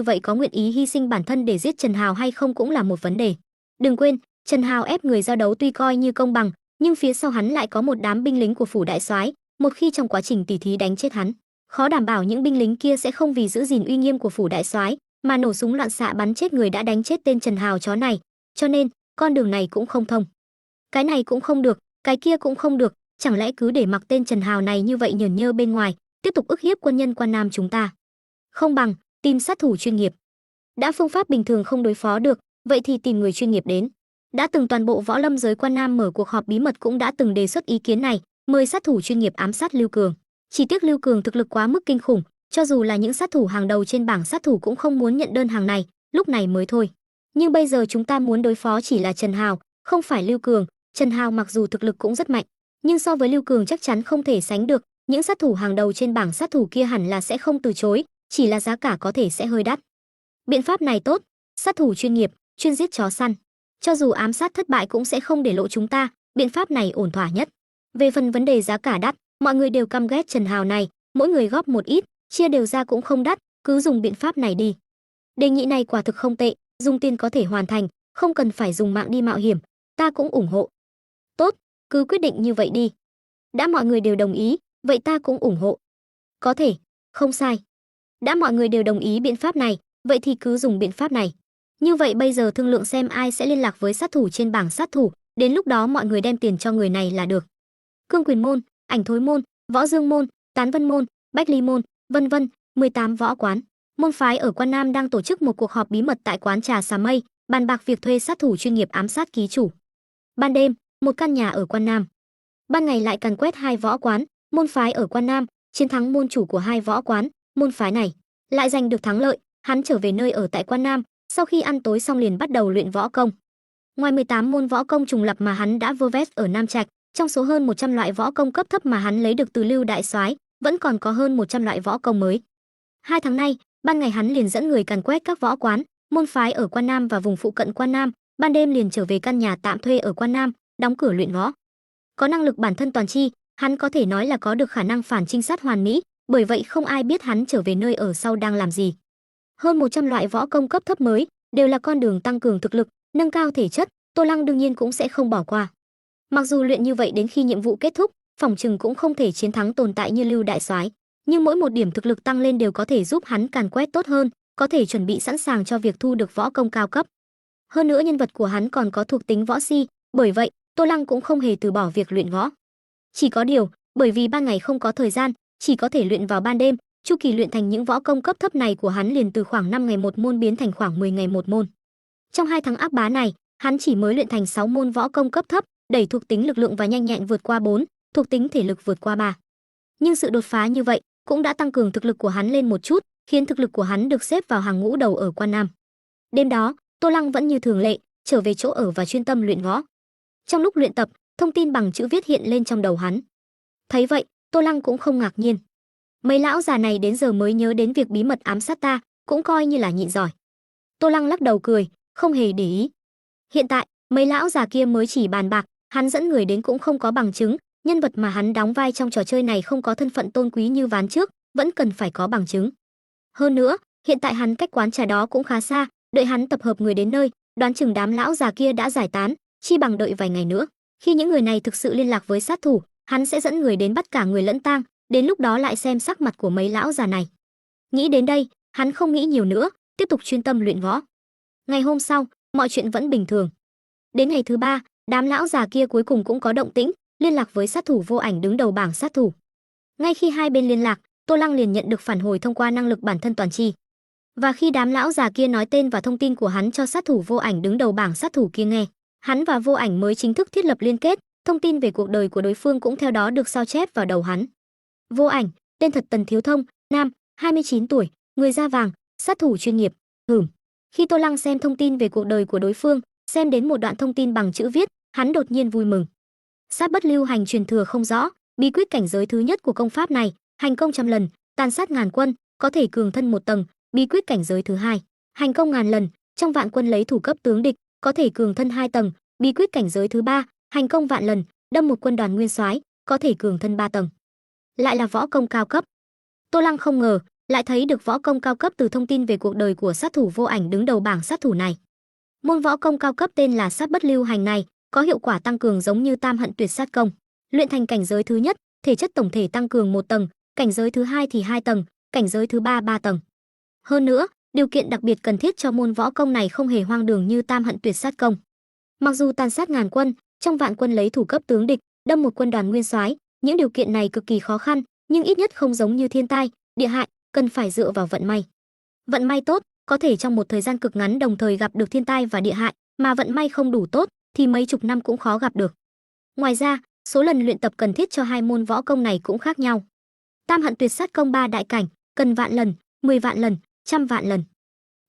vậy có nguyện ý hy sinh bản thân để giết Trần Hào hay không cũng là một vấn đề. Đừng quên, Trần Hào ép người giao đấu tuy coi như công bằng, nhưng phía sau hắn lại có một đám binh lính của phủ đại soái, một khi trong quá trình tỉ thí đánh chết hắn, khó đảm bảo những binh lính kia sẽ không vì giữ gìn uy nghiêm của phủ đại soái mà nổ súng loạn xạ bắn chết người đã đánh chết tên Trần Hào chó này, cho nên con đường này cũng không thông. Cái này cũng không được, cái kia cũng không được, chẳng lẽ cứ để mặc tên Trần Hào này như vậy nhởn nhơ bên ngoài, tiếp tục ức hiếp quân nhân Quan Nam chúng ta? Không bằng tìm sát thủ chuyên nghiệp. Đã phương pháp bình thường không đối phó được, vậy thì tìm người chuyên nghiệp đến. Đã từng toàn bộ võ lâm giới Quan Nam mở cuộc họp bí mật cũng đã từng đề xuất ý kiến này, mời sát thủ chuyên nghiệp ám sát Lưu Cường. Chỉ tiếc Lưu Cường thực lực quá mức kinh khủng, cho dù là những sát thủ hàng đầu trên bảng sát thủ cũng không muốn nhận đơn hàng này, lúc này mới thôi. Nhưng bây giờ chúng ta muốn đối phó chỉ là Trần Hào, không phải Lưu Cường. Trần Hào mặc dù thực lực cũng rất mạnh, nhưng so với Lưu Cường chắc chắn không thể sánh được, những sát thủ hàng đầu trên bảng sát thủ kia hẳn là sẽ không từ chối, chỉ là giá cả có thể sẽ hơi đắt. Biện pháp này tốt, sát thủ chuyên nghiệp, chuyên giết chó săn. Cho dù ám sát thất bại cũng sẽ không để lộ chúng ta, biện pháp này ổn thỏa nhất. Về phần vấn đề giá cả đắt, mọi người đều căm ghét Trần Hào này, mỗi người góp một ít, chia đều ra cũng không đắt, cứ dùng biện pháp này đi. Đề nghị này quả thực không tệ, dùng tiền có thể hoàn thành, không cần phải dùng mạng đi mạo hiểm, ta cũng ủng hộ. Tốt, cứ quyết định như vậy đi. Đã mọi người đều đồng ý, vậy ta cũng ủng hộ. Có thể, không sai. Đã mọi người đều đồng ý biện pháp này, vậy thì cứ dùng biện pháp này. Như vậy bây giờ thương lượng xem ai sẽ liên lạc với sát thủ trên bảng sát thủ, đến lúc đó mọi người đem tiền cho người này là được. Cương Quyền môn, Ảnh Thối môn, Võ Dương môn, Tán Vân môn, Bách Ly môn, vân vân, 18 võ quán, môn phái ở Quan Nam đang tổ chức một cuộc họp bí mật tại quán trà Xà Mây, bàn bạc việc thuê sát thủ chuyên nghiệp ám sát ký chủ. Ban đêm, một căn nhà ở Quan Nam. Ban ngày lại càn quét hai võ quán, môn phái ở Quan Nam, chiến thắng môn chủ của hai võ quán, môn phái này lại giành được thắng lợi, hắn trở về nơi ở tại Quan Nam, sau khi ăn tối xong liền bắt đầu luyện võ công. Ngoài 18 môn võ công trùng lập mà hắn đã vơ vét ở Nam Trạch, trong số hơn 100 loại võ công cấp thấp mà hắn lấy được từ Lưu đại soái, vẫn còn có hơn 100 loại võ công mới. 2 tháng nay, ban ngày hắn liền dẫn người càn quét các võ quán, môn phái ở Quan Nam và vùng phụ cận Quan Nam, ban đêm liền trở về căn nhà tạm thuê ở Quan Nam, đóng cửa luyện võ. Có năng lực bản thân toàn chi, hắn có thể nói là có được khả năng phản trinh sát hoàn mỹ, bởi vậy không ai biết hắn trở về nơi ở sau đang làm gì. Hơn 100 loại võ công cấp thấp mới, đều là con đường tăng cường thực lực, nâng cao thể chất, Tô Lăng đương nhiên cũng sẽ không bỏ qua. Mặc dù luyện như vậy đến khi nhiệm vụ kết thúc, phỏng chừng cũng không thể chiến thắng tồn tại như Lưu đại soái, nhưng mỗi một điểm thực lực tăng lên đều có thể giúp hắn càn quét tốt hơn, có thể chuẩn bị sẵn sàng cho việc thu được võ công cao cấp. Hơn nữa nhân vật của hắn còn có thuộc tính võ si, bởi vậy Tô Lăng cũng không hề từ bỏ việc luyện võ. Chỉ có điều, bởi vì ban ngày không có thời gian, chỉ có thể luyện vào ban đêm, chu kỳ luyện thành những võ công cấp thấp này của hắn liền từ khoảng 5 ngày một môn biến thành khoảng 10 ngày một môn. Trong 2 tháng ác bá này, hắn chỉ mới luyện thành 6 môn võ công cấp thấp, đẩy thuộc tính lực lượng và nhanh nhẹn vượt qua 4, thuộc tính thể lực vượt qua 3. Nhưng sự đột phá như vậy cũng đã tăng cường thực lực của hắn lên một chút, khiến thực lực của hắn được xếp vào hàng ngũ đầu ở Quan Nam. Đêm đó, Tô Lăng vẫn như thường lệ, trở về chỗ ở và chuyên tâm luyện võ. Trong lúc luyện tập, thông tin bằng chữ viết hiện lên trong đầu hắn. Thấy vậy, Tô Lăng cũng không ngạc nhiên. Mấy lão già này đến giờ mới nhớ đến việc bí mật ám sát ta, cũng coi như là nhịn giỏi. Tô Lăng lắc đầu cười, không hề để ý. Hiện tại, mấy lão già kia mới chỉ bàn bạc, hắn dẫn người đến cũng không có bằng chứng, nhân vật mà hắn đóng vai trong trò chơi này không có thân phận tôn quý như ván trước, vẫn cần phải có bằng chứng. Hơn nữa, hiện tại hắn cách quán trà đó cũng khá xa, đợi hắn tập hợp người đến nơi, đoán chừng đám lão già kia đã giải tán, chi bằng đợi vài ngày nữa. Khi những người này thực sự liên lạc với sát thủ, hắn sẽ dẫn người đến bắt cả người lẫn tang, đến lúc đó lại xem sắc mặt của mấy lão già này. Nghĩ đến đây, hắn không nghĩ nhiều nữa, tiếp tục chuyên tâm luyện võ. Ngày hôm sau, mọi chuyện vẫn bình thường. Đến ngày thứ ba, đám lão già kia cuối cùng cũng có động tĩnh, liên lạc với sát thủ Vô Ảnh đứng đầu bảng sát thủ. Ngay khi hai bên liên lạc, Tô Lăng liền nhận được phản hồi thông qua năng lực bản thân toàn tri. Và khi đám lão già kia nói tên và thông tin của hắn cho sát thủ Vô Ảnh đứng đầu bảng sát thủ kia nghe, hắn và Vô Ảnh mới chính thức thiết lập liên kết, thông tin về cuộc đời của đối phương cũng theo đó được sao chép vào đầu hắn. Vô Ảnh, tên thật Tần Thiếu Thông, nam, 29 tuổi, người da vàng, sát thủ chuyên nghiệp. Khi Tô Lăng xem thông tin về cuộc đời của đối phương, xem đến một đoạn thông tin bằng chữ viết, hắn đột nhiên vui mừng. Sát bất lưu hành truyền thừa không rõ, bí quyết cảnh giới thứ nhất của công pháp này, hành công trăm lần, tàn sát ngàn quân, có thể cường thân một tầng, bí quyết cảnh giới thứ hai, hành công ngàn lần, trong vạn quân lấy thủ cấp tướng địch, có thể cường thân hai tầng, bí quyết cảnh giới thứ ba, hành công vạn lần, đâm một quân đoàn nguyên soái, có thể cường thân ba tầng. Lại là võ công cao cấp. Tô Lăng không ngờ, lại thấy được võ công cao cấp từ thông tin về cuộc đời của sát thủ Vô Ảnh đứng đầu bảng sát thủ này. Môn võ công cao cấp tên là sát bất lưu hành này, có hiệu quả tăng cường giống như Tam Hận Tuyệt Sát công. Luyện thành cảnh giới thứ nhất, thể chất tổng thể tăng cường một tầng, cảnh giới thứ hai thì hai tầng, cảnh giới thứ ba ba tầng. Hơn nữa, điều kiện đặc biệt cần thiết cho môn võ công này không hề hoang đường như Tam Hận Tuyệt Sát công. Mặc dù tàn sát ngàn quân, trong vạn quân lấy thủ cấp tướng địch, đâm một quân đoàn nguyên soái, những điều kiện này cực kỳ khó khăn, nhưng ít nhất không giống như thiên tai, địa hại, cần phải dựa vào vận may. Vận may tốt, có thể trong một thời gian cực ngắn đồng thời gặp được thiên tai và địa hại, mà vận may không đủ tốt thì mấy chục năm cũng khó gặp được. Ngoài ra, số lần luyện tập cần thiết cho hai môn võ công này cũng khác nhau. Tam Hận Tuyệt Sát công 3 đại cảnh, cần vạn lần, 10 vạn lần, trăm vạn lần.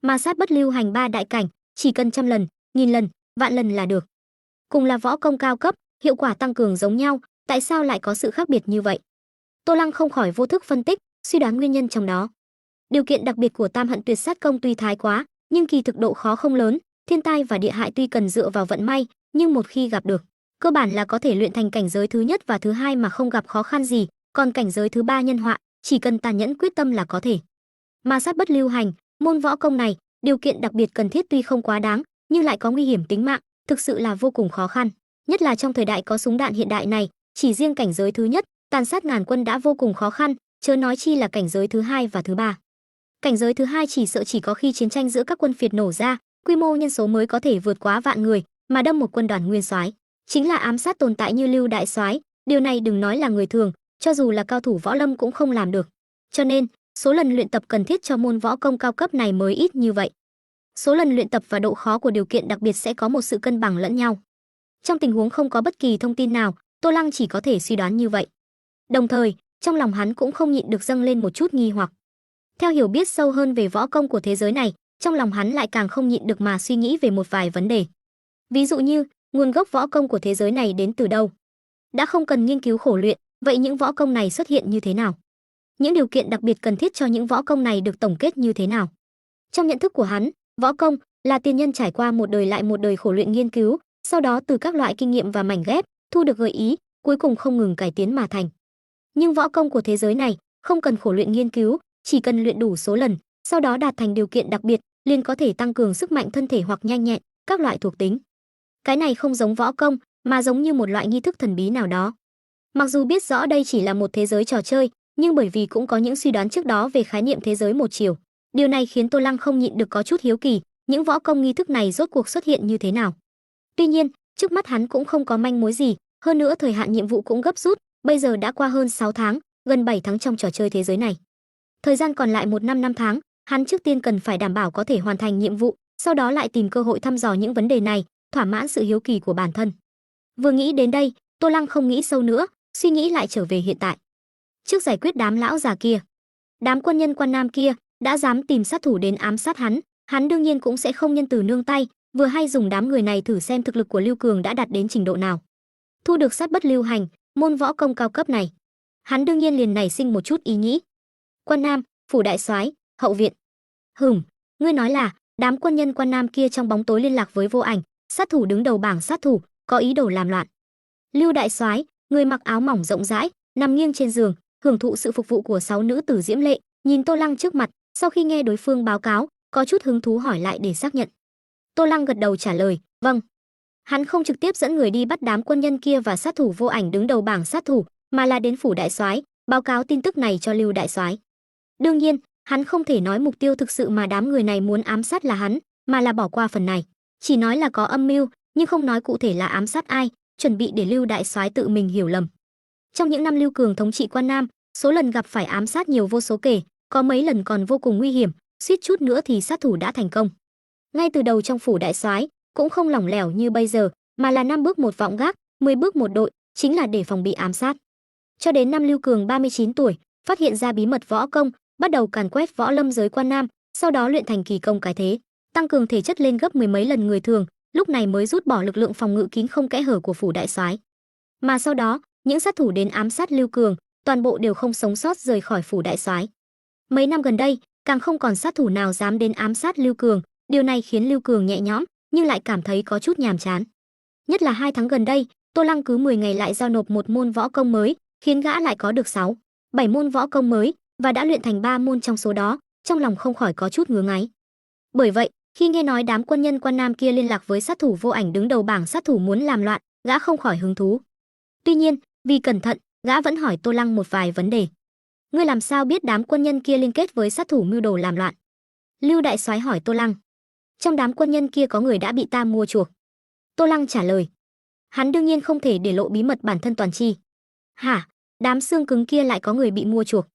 Mà sát bất lưu hành 3 đại cảnh, chỉ cần trăm lần, nghìn lần, vạn lần là được. Cùng là võ công cao cấp, hiệu quả tăng cường giống nhau, tại sao lại có sự khác biệt như vậy? Tô Lăng không khỏi vô thức phân tích, suy đoán nguyên nhân trong đó. Điều kiện đặc biệt của Tam Hận Tuyệt Sát công tuy thái quá, nhưng kỳ thực độ khó không lớn, thiên tai và địa hại tuy cần dựa vào vận may, nhưng một khi gặp được, cơ bản là có thể luyện thành cảnh giới thứ nhất và thứ hai mà không gặp khó khăn gì, còn cảnh giới thứ ba nhân họa, chỉ cần tàn nhẫn quyết tâm là có thể. Mà sát bất lưu hành, môn võ công này, điều kiện đặc biệt cần thiết tuy không quá đáng, nhưng lại có nguy hiểm tính mạng, thực sự là vô cùng khó khăn, nhất là trong thời đại có súng đạn hiện đại này, chỉ riêng cảnh giới thứ nhất, tàn sát ngàn quân đã vô cùng khó khăn, chớ nói chi là cảnh giới thứ hai và thứ ba. Cảnh giới thứ hai chỉ sợ chỉ có khi chiến tranh giữa các quân phiệt nổ ra, quy mô nhân số mới có thể vượt quá vạn người, mà đâm một quân đoàn nguyên soái, chính là ám sát tồn tại như Lưu đại soái, điều này đừng nói là người thường, cho dù là cao thủ võ lâm cũng không làm được. Cho nên, số lần luyện tập cần thiết cho môn võ công cao cấp này mới ít như vậy. Số lần luyện tập và độ khó của điều kiện đặc biệt sẽ có một sự cân bằng lẫn nhau. Trong tình huống không có bất kỳ thông tin nào, Tô Lăng chỉ có thể suy đoán như vậy. Đồng thời, trong lòng hắn cũng không nhịn được dâng lên một chút nghi hoặc. Theo hiểu biết sâu hơn về võ công của thế giới này, trong lòng hắn lại càng không nhịn được mà suy nghĩ về một vài vấn đề. Ví dụ như, nguồn gốc võ công của thế giới này đến từ đâu? Đã không cần nghiên cứu khổ luyện, vậy những võ công này xuất hiện như thế nào? Những điều kiện đặc biệt cần thiết cho những võ công này được tổng kết như thế nào? Trong nhận thức của hắn, võ công là tiên nhân trải qua một đời lại một đời khổ luyện nghiên cứu, sau đó từ các loại kinh nghiệm và mảnh ghép, thu được gợi ý, cuối cùng không ngừng cải tiến mà thành. Nhưng võ công của thế giới này không cần khổ luyện nghiên cứu, chỉ cần luyện đủ số lần, sau đó đạt thành điều kiện đặc biệt, liền có thể tăng cường sức mạnh thân thể hoặc nhanh nhẹn, các loại thuộc tính. Cái này không giống võ công, mà giống như một loại nghi thức thần bí nào đó. Mặc dù biết rõ đây chỉ là một thế giới trò chơi, nhưng bởi vì cũng có những suy đoán trước đó về khái niệm thế giới một chiều, điều này khiến Tô Lăng không nhịn được có chút hiếu kỳ, những võ công nghi thức này rốt cuộc xuất hiện như thế nào. Tuy nhiên, trước mắt hắn cũng không có manh mối gì, hơn nữa thời hạn nhiệm vụ cũng gấp rút, bây giờ đã qua hơn 6 tháng, gần 7 tháng trong trò chơi thế giới này. Thời gian còn lại 1 năm 5 tháng, hắn trước tiên cần phải đảm bảo có thể hoàn thành nhiệm vụ, sau đó lại tìm cơ hội thăm dò những vấn đề này, thỏa mãn sự hiếu kỳ của bản thân. Vừa nghĩ đến đây, Tô Lăng không nghĩ sâu nữa, suy nghĩ lại trở về hiện tại. Trước giải quyết đám lão già kia, đám quân nhân Quan Nam kia đã dám tìm sát thủ đến ám sát hắn đương nhiên cũng sẽ không nhân từ nương tay, vừa hay dùng đám người này thử xem thực lực của Lưu Cường đã đạt đến trình độ nào. Thu được sát bất lưu hành, môn võ công cao cấp này, hắn đương nhiên liền nảy sinh một chút ý nghĩ. Quan Nam, phủ đại soái, hậu viện. Ngươi nói là đám quân nhân Quan Nam kia trong bóng tối liên lạc với Vô Ảnh, sát thủ đứng đầu bảng sát thủ, có ý đồ làm loạn. Lưu đại soái, người mặc áo mỏng rộng rãi, nằm nghiêng trên giường, hưởng thụ sự phục vụ của 6 nữ tử diễm lệ, nhìn Tô Lăng trước mặt, sau khi nghe đối phương báo cáo, có chút hứng thú hỏi lại để xác nhận. Tô Lăng gật đầu trả lời, vâng. Hắn không trực tiếp dẫn người đi bắt đám quân nhân kia và sát thủ Vô Ảnh đứng đầu bảng sát thủ, mà là đến phủ đại soái, báo cáo tin tức này cho Lưu đại soái. Đương nhiên, hắn không thể nói mục tiêu thực sự mà đám người này muốn ám sát là hắn, mà là bỏ qua phần này. Chỉ nói là có âm mưu, nhưng không nói cụ thể là ám sát ai, chuẩn bị để Lưu đại soái tự mình hiểu lầm. Trong những năm Lưu Cường thống trị Quan Nam, số lần gặp phải ám sát nhiều vô số kể, có mấy lần còn vô cùng nguy hiểm, suýt chút nữa thì sát thủ đã thành công. Ngay từ đầu trong phủ đại soái cũng không lỏng lẻo như bây giờ, mà là 5 bước một vọng gác, 10 bước một đội, chính là để phòng bị ám sát. Cho đến năm Lưu Cường 39 tuổi, phát hiện ra bí mật võ công, bắt đầu càn quét võ lâm giới Quan Nam, sau đó luyện thành kỳ công cái thế, tăng cường thể chất lên gấp 10 mấy lần người thường, lúc này mới rút bỏ lực lượng phòng ngự kín không kẽ hở của phủ đại soái. Mà sau đó, những sát thủ đến ám sát Lưu Cường, toàn bộ đều không sống sót rời khỏi phủ đại soái. Mấy năm gần đây, càng không còn sát thủ nào dám đến ám sát Lưu Cường, điều này khiến Lưu Cường nhẹ nhõm, nhưng lại cảm thấy có chút nhàm chán. Nhất là 2 tháng gần đây, Tô Lăng cứ 10 ngày lại giao nộp một môn võ công mới, khiến gã lại có được 6, 7 môn võ công mới và đã luyện thành 3 môn trong số đó, trong lòng không khỏi có chút ngứa ngáy. Bởi vậy, khi nghe nói đám quân nhân Quan Nam kia liên lạc với sát thủ Vô Ảnh đứng đầu bảng sát thủ muốn làm loạn, gã không khỏi hứng thú. Tuy nhiên, vì cẩn thận, gã vẫn hỏi Tô Lăng một vài vấn đề. Ngươi làm sao biết đám quân nhân kia liên kết với sát thủ mưu đồ làm loạn? Lưu đại soái hỏi Tô Lăng. Trong đám quân nhân kia có người đã bị ta mua chuộc. Tô Lăng trả lời. Hắn đương nhiên không thể để lộ bí mật bản thân toàn chi. Hả? Đám xương cứng kia lại có người bị mua chuộc?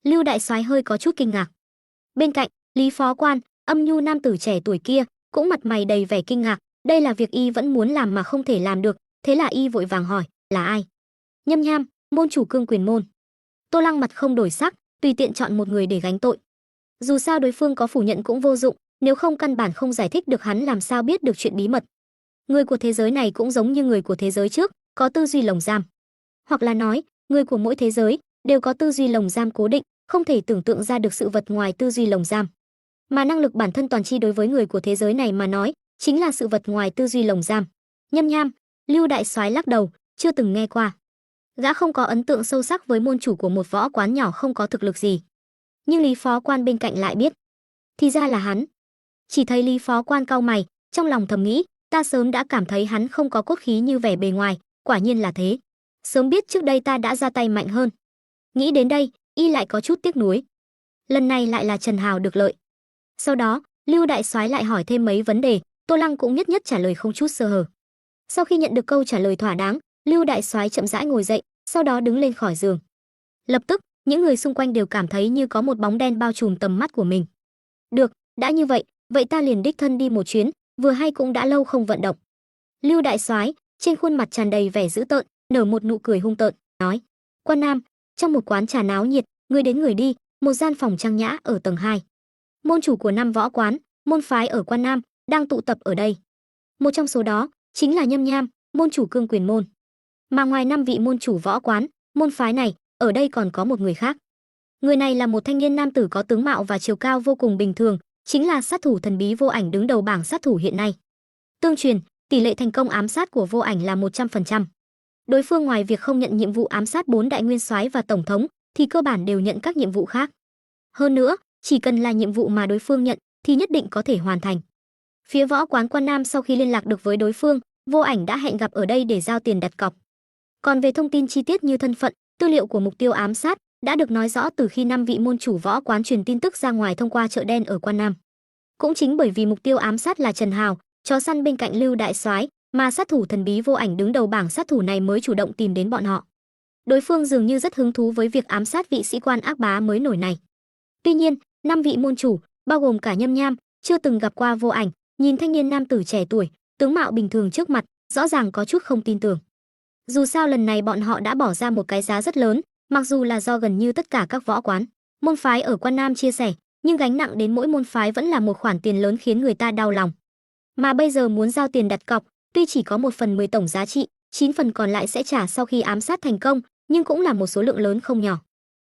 Lưu đại soái hơi có chút kinh ngạc. Bên cạnh, Lý Phó Quan, âm nhu nam tử trẻ tuổi kia, cũng mặt mày đầy vẻ kinh ngạc, đây là việc y vẫn muốn làm mà không thể làm được, thế là y vội vàng hỏi, là ai? Nhâm Nham, môn chủ Cương Quyền môn. Tô Lăng mặt không đổi sắc, tùy tiện chọn một người để gánh tội. Dù sao đối phương có phủ nhận cũng vô dụng, nếu không căn bản không giải thích được hắn làm sao biết được chuyện bí mật. Người của thế giới này cũng giống như người của thế giới trước, có tư duy lồng giam. Hoặc là nói, người của mỗi thế giới đều có tư duy lồng giam cố định, không thể tưởng tượng ra được sự vật ngoài tư duy lồng giam. Mà năng lực bản thân toàn chi đối với người của thế giới này mà nói, chính là sự vật ngoài tư duy lồng giam. Nhâm Nham, Lưu đại soái lắc đầu, chưa từng nghe qua. Gã không có ấn tượng sâu sắc với môn chủ của một võ quán nhỏ không có thực lực gì. Nhưng Lý Phó Quan bên cạnh lại biết. Thì ra là hắn. Chỉ thấy Lý Phó Quan cau mày, trong lòng thầm nghĩ, ta sớm đã cảm thấy hắn không có cốt khí như vẻ bề ngoài, quả nhiên là thế. Sớm biết trước đây ta đã ra tay mạnh hơn. Nghĩ đến đây, y lại có chút tiếc nuối. Lần này lại là Trần Hào được lợi. Sau đó, Lưu đại soái lại hỏi thêm mấy vấn đề, Tô Lăng cũng nhất nhất trả lời không chút sơ hở. Sau khi nhận được câu trả lời thỏa đáng, Lưu đại soái chậm rãi ngồi dậy, sau đó đứng lên khỏi giường. Lập tức, những người xung quanh đều cảm thấy như có một bóng đen bao trùm tầm mắt của mình. Được, đã như vậy, vậy ta liền đích thân đi một chuyến, vừa hay cũng đã lâu không vận động. Lưu đại soái, trên khuôn mặt tràn đầy vẻ dữ tợn, nở một nụ cười hung tợn, nói: Quan Nam, trong một quán trà náo nhiệt, người đến người đi, một gian phòng trang nhã ở tầng 2. Môn chủ của 5 võ quán, môn phái ở Quan Nam đang tụ tập ở đây. Một trong số đó chính là Nhâm Nham, môn chủ Cương Quyền môn. Mà ngoài 5 vị môn chủ võ quán, môn phái này, ở đây còn có một người khác. Người này là một thanh niên nam tử có tướng mạo và chiều cao vô cùng bình thường, chính là sát thủ thần bí Vô Ảnh đứng đầu bảng sát thủ hiện nay. Tương truyền, tỷ lệ thành công ám sát của Vô Ảnh là 100%. Đối phương ngoài việc không nhận nhiệm vụ ám sát 4 đại nguyên soái và tổng thống, thì cơ bản đều nhận các nhiệm vụ khác. Hơn nữa, chỉ cần là nhiệm vụ mà đối phương nhận thì nhất định có thể hoàn thành. Phía võ quán Quan Nam sau khi liên lạc được với đối phương, Vô Ảnh đã hẹn gặp ở đây để giao tiền đặt cọc. Còn về thông tin chi tiết như thân phận, tư liệu của mục tiêu ám sát đã được nói rõ từ khi 5 vị môn chủ võ quán truyền tin tức ra ngoài thông qua chợ đen ở Quan Nam. Cũng chính bởi vì mục tiêu ám sát là Trần Hào, chó săn bên cạnh Lưu đại soái, mà sát thủ thần bí Vô Ảnh đứng đầu bảng sát thủ này mới chủ động tìm đến bọn họ. Đối phương dường như rất hứng thú với việc ám sát vị sĩ quan ác bá mới nổi này. Tuy nhiên, 5 vị môn chủ, bao gồm cả Nhâm Nham, chưa từng gặp qua Vô Ảnh, nhìn thanh niên nam tử trẻ tuổi, tướng mạo bình thường trước mặt, rõ ràng có chút không tin tưởng. Dù sao lần này bọn họ đã bỏ ra một cái giá rất lớn, mặc dù là do gần như tất cả các võ quán, môn phái ở Quan Nam chia sẻ, nhưng gánh nặng đến mỗi môn phái vẫn là một khoản tiền lớn khiến người ta đau lòng. Mà bây giờ muốn giao tiền đặt cọc, tuy chỉ có 1/10 tổng giá trị, 9 phần còn lại sẽ trả sau khi ám sát thành công, nhưng cũng là một số lượng lớn không nhỏ.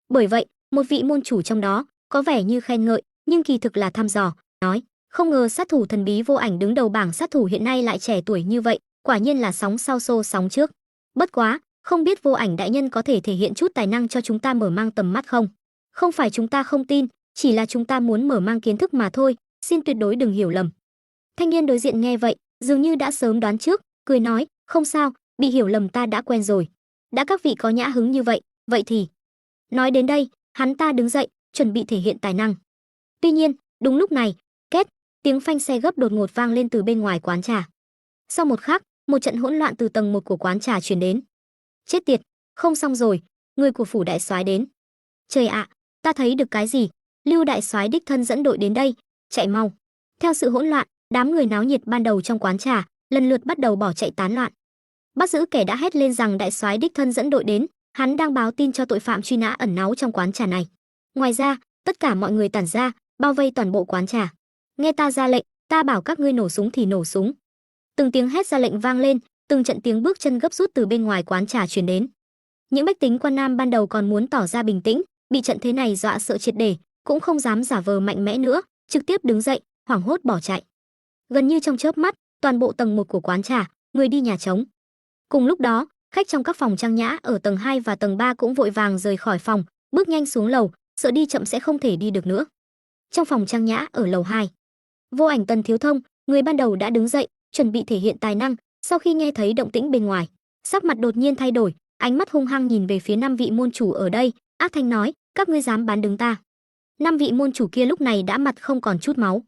Bởi vậy, một vị môn chủ trong đó có vẻ như khen ngợi, nhưng kỳ thực là thăm dò, nói: "Không ngờ sát thủ thần bí Vô Ảnh đứng đầu bảng sát thủ hiện nay lại trẻ tuổi như vậy, quả nhiên là sóng sau xô sóng trước. Bất quá, không biết Vô Ảnh đại nhân có thể thể hiện chút tài năng cho chúng ta mở mang tầm mắt không? Không phải chúng ta không tin, chỉ là chúng ta muốn mở mang kiến thức mà thôi, xin tuyệt đối đừng hiểu lầm." Thanh niên đối diện nghe vậy, dường như đã sớm đoán trước, cười nói: "Không sao, bị hiểu lầm ta đã quen rồi. Đã các vị có nhã hứng như vậy, vậy thì..." Nói đến đây, hắn ta đứng dậy, chuẩn bị thể hiện tài năng. Tuy nhiên, đúng lúc này, két, tiếng phanh xe gấp đột ngột vang lên từ bên ngoài quán trà. Sau một khắc, một trận hỗn loạn từ tầng 1 của quán trà truyền đến. Chết tiệt, không xong rồi, người của phủ đại soái đến. Trời ạ, ta thấy được cái gì? Lưu đại soái đích thân dẫn đội đến đây, chạy mau. Theo sự hỗn loạn, đám người náo nhiệt ban đầu trong quán trà lần lượt bắt đầu bỏ chạy tán loạn. Bắt giữ kẻ đã hét lên rằng đại soái đích thân dẫn đội đến, hắn đang báo tin cho tội phạm truy nã ẩn náu trong quán trà này. Ngoài ra, tất cả mọi người tản ra, bao vây toàn bộ quán trà. Nghe ta ra lệnh, ta bảo các ngươi nổ súng thì nổ súng. Từng tiếng hét ra lệnh vang lên, từng trận tiếng bước chân gấp rút từ bên ngoài quán trà truyền đến. Những bách tính Quan Nam ban đầu còn muốn tỏ ra bình tĩnh, bị trận thế này dọa sợ triệt để, cũng không dám giả vờ mạnh mẽ nữa, trực tiếp đứng dậy, hoảng hốt bỏ chạy. Gần như trong chớp mắt, toàn bộ tầng 1 của quán trà, người đi nhà trống. Cùng lúc đó, khách trong các phòng trang nhã ở tầng 2 và tầng 3 cũng vội vàng rời khỏi phòng, bước nhanh xuống lầu, sợ đi chậm sẽ không thể đi được nữa. Trong phòng trang nhã ở lầu 2, Vô Ảnh, Tần Thiếu Thông, người ban đầu đã đứng dậy, chuẩn bị thể hiện tài năng, sau khi nghe thấy động tĩnh bên ngoài, sắc mặt đột nhiên thay đổi, ánh mắt hung hăng nhìn về phía 5 vị môn chủ ở đây, ác thanh nói: "Các ngươi dám bán đứng ta?" 5 vị môn chủ kia lúc này đã mặt không còn chút máu.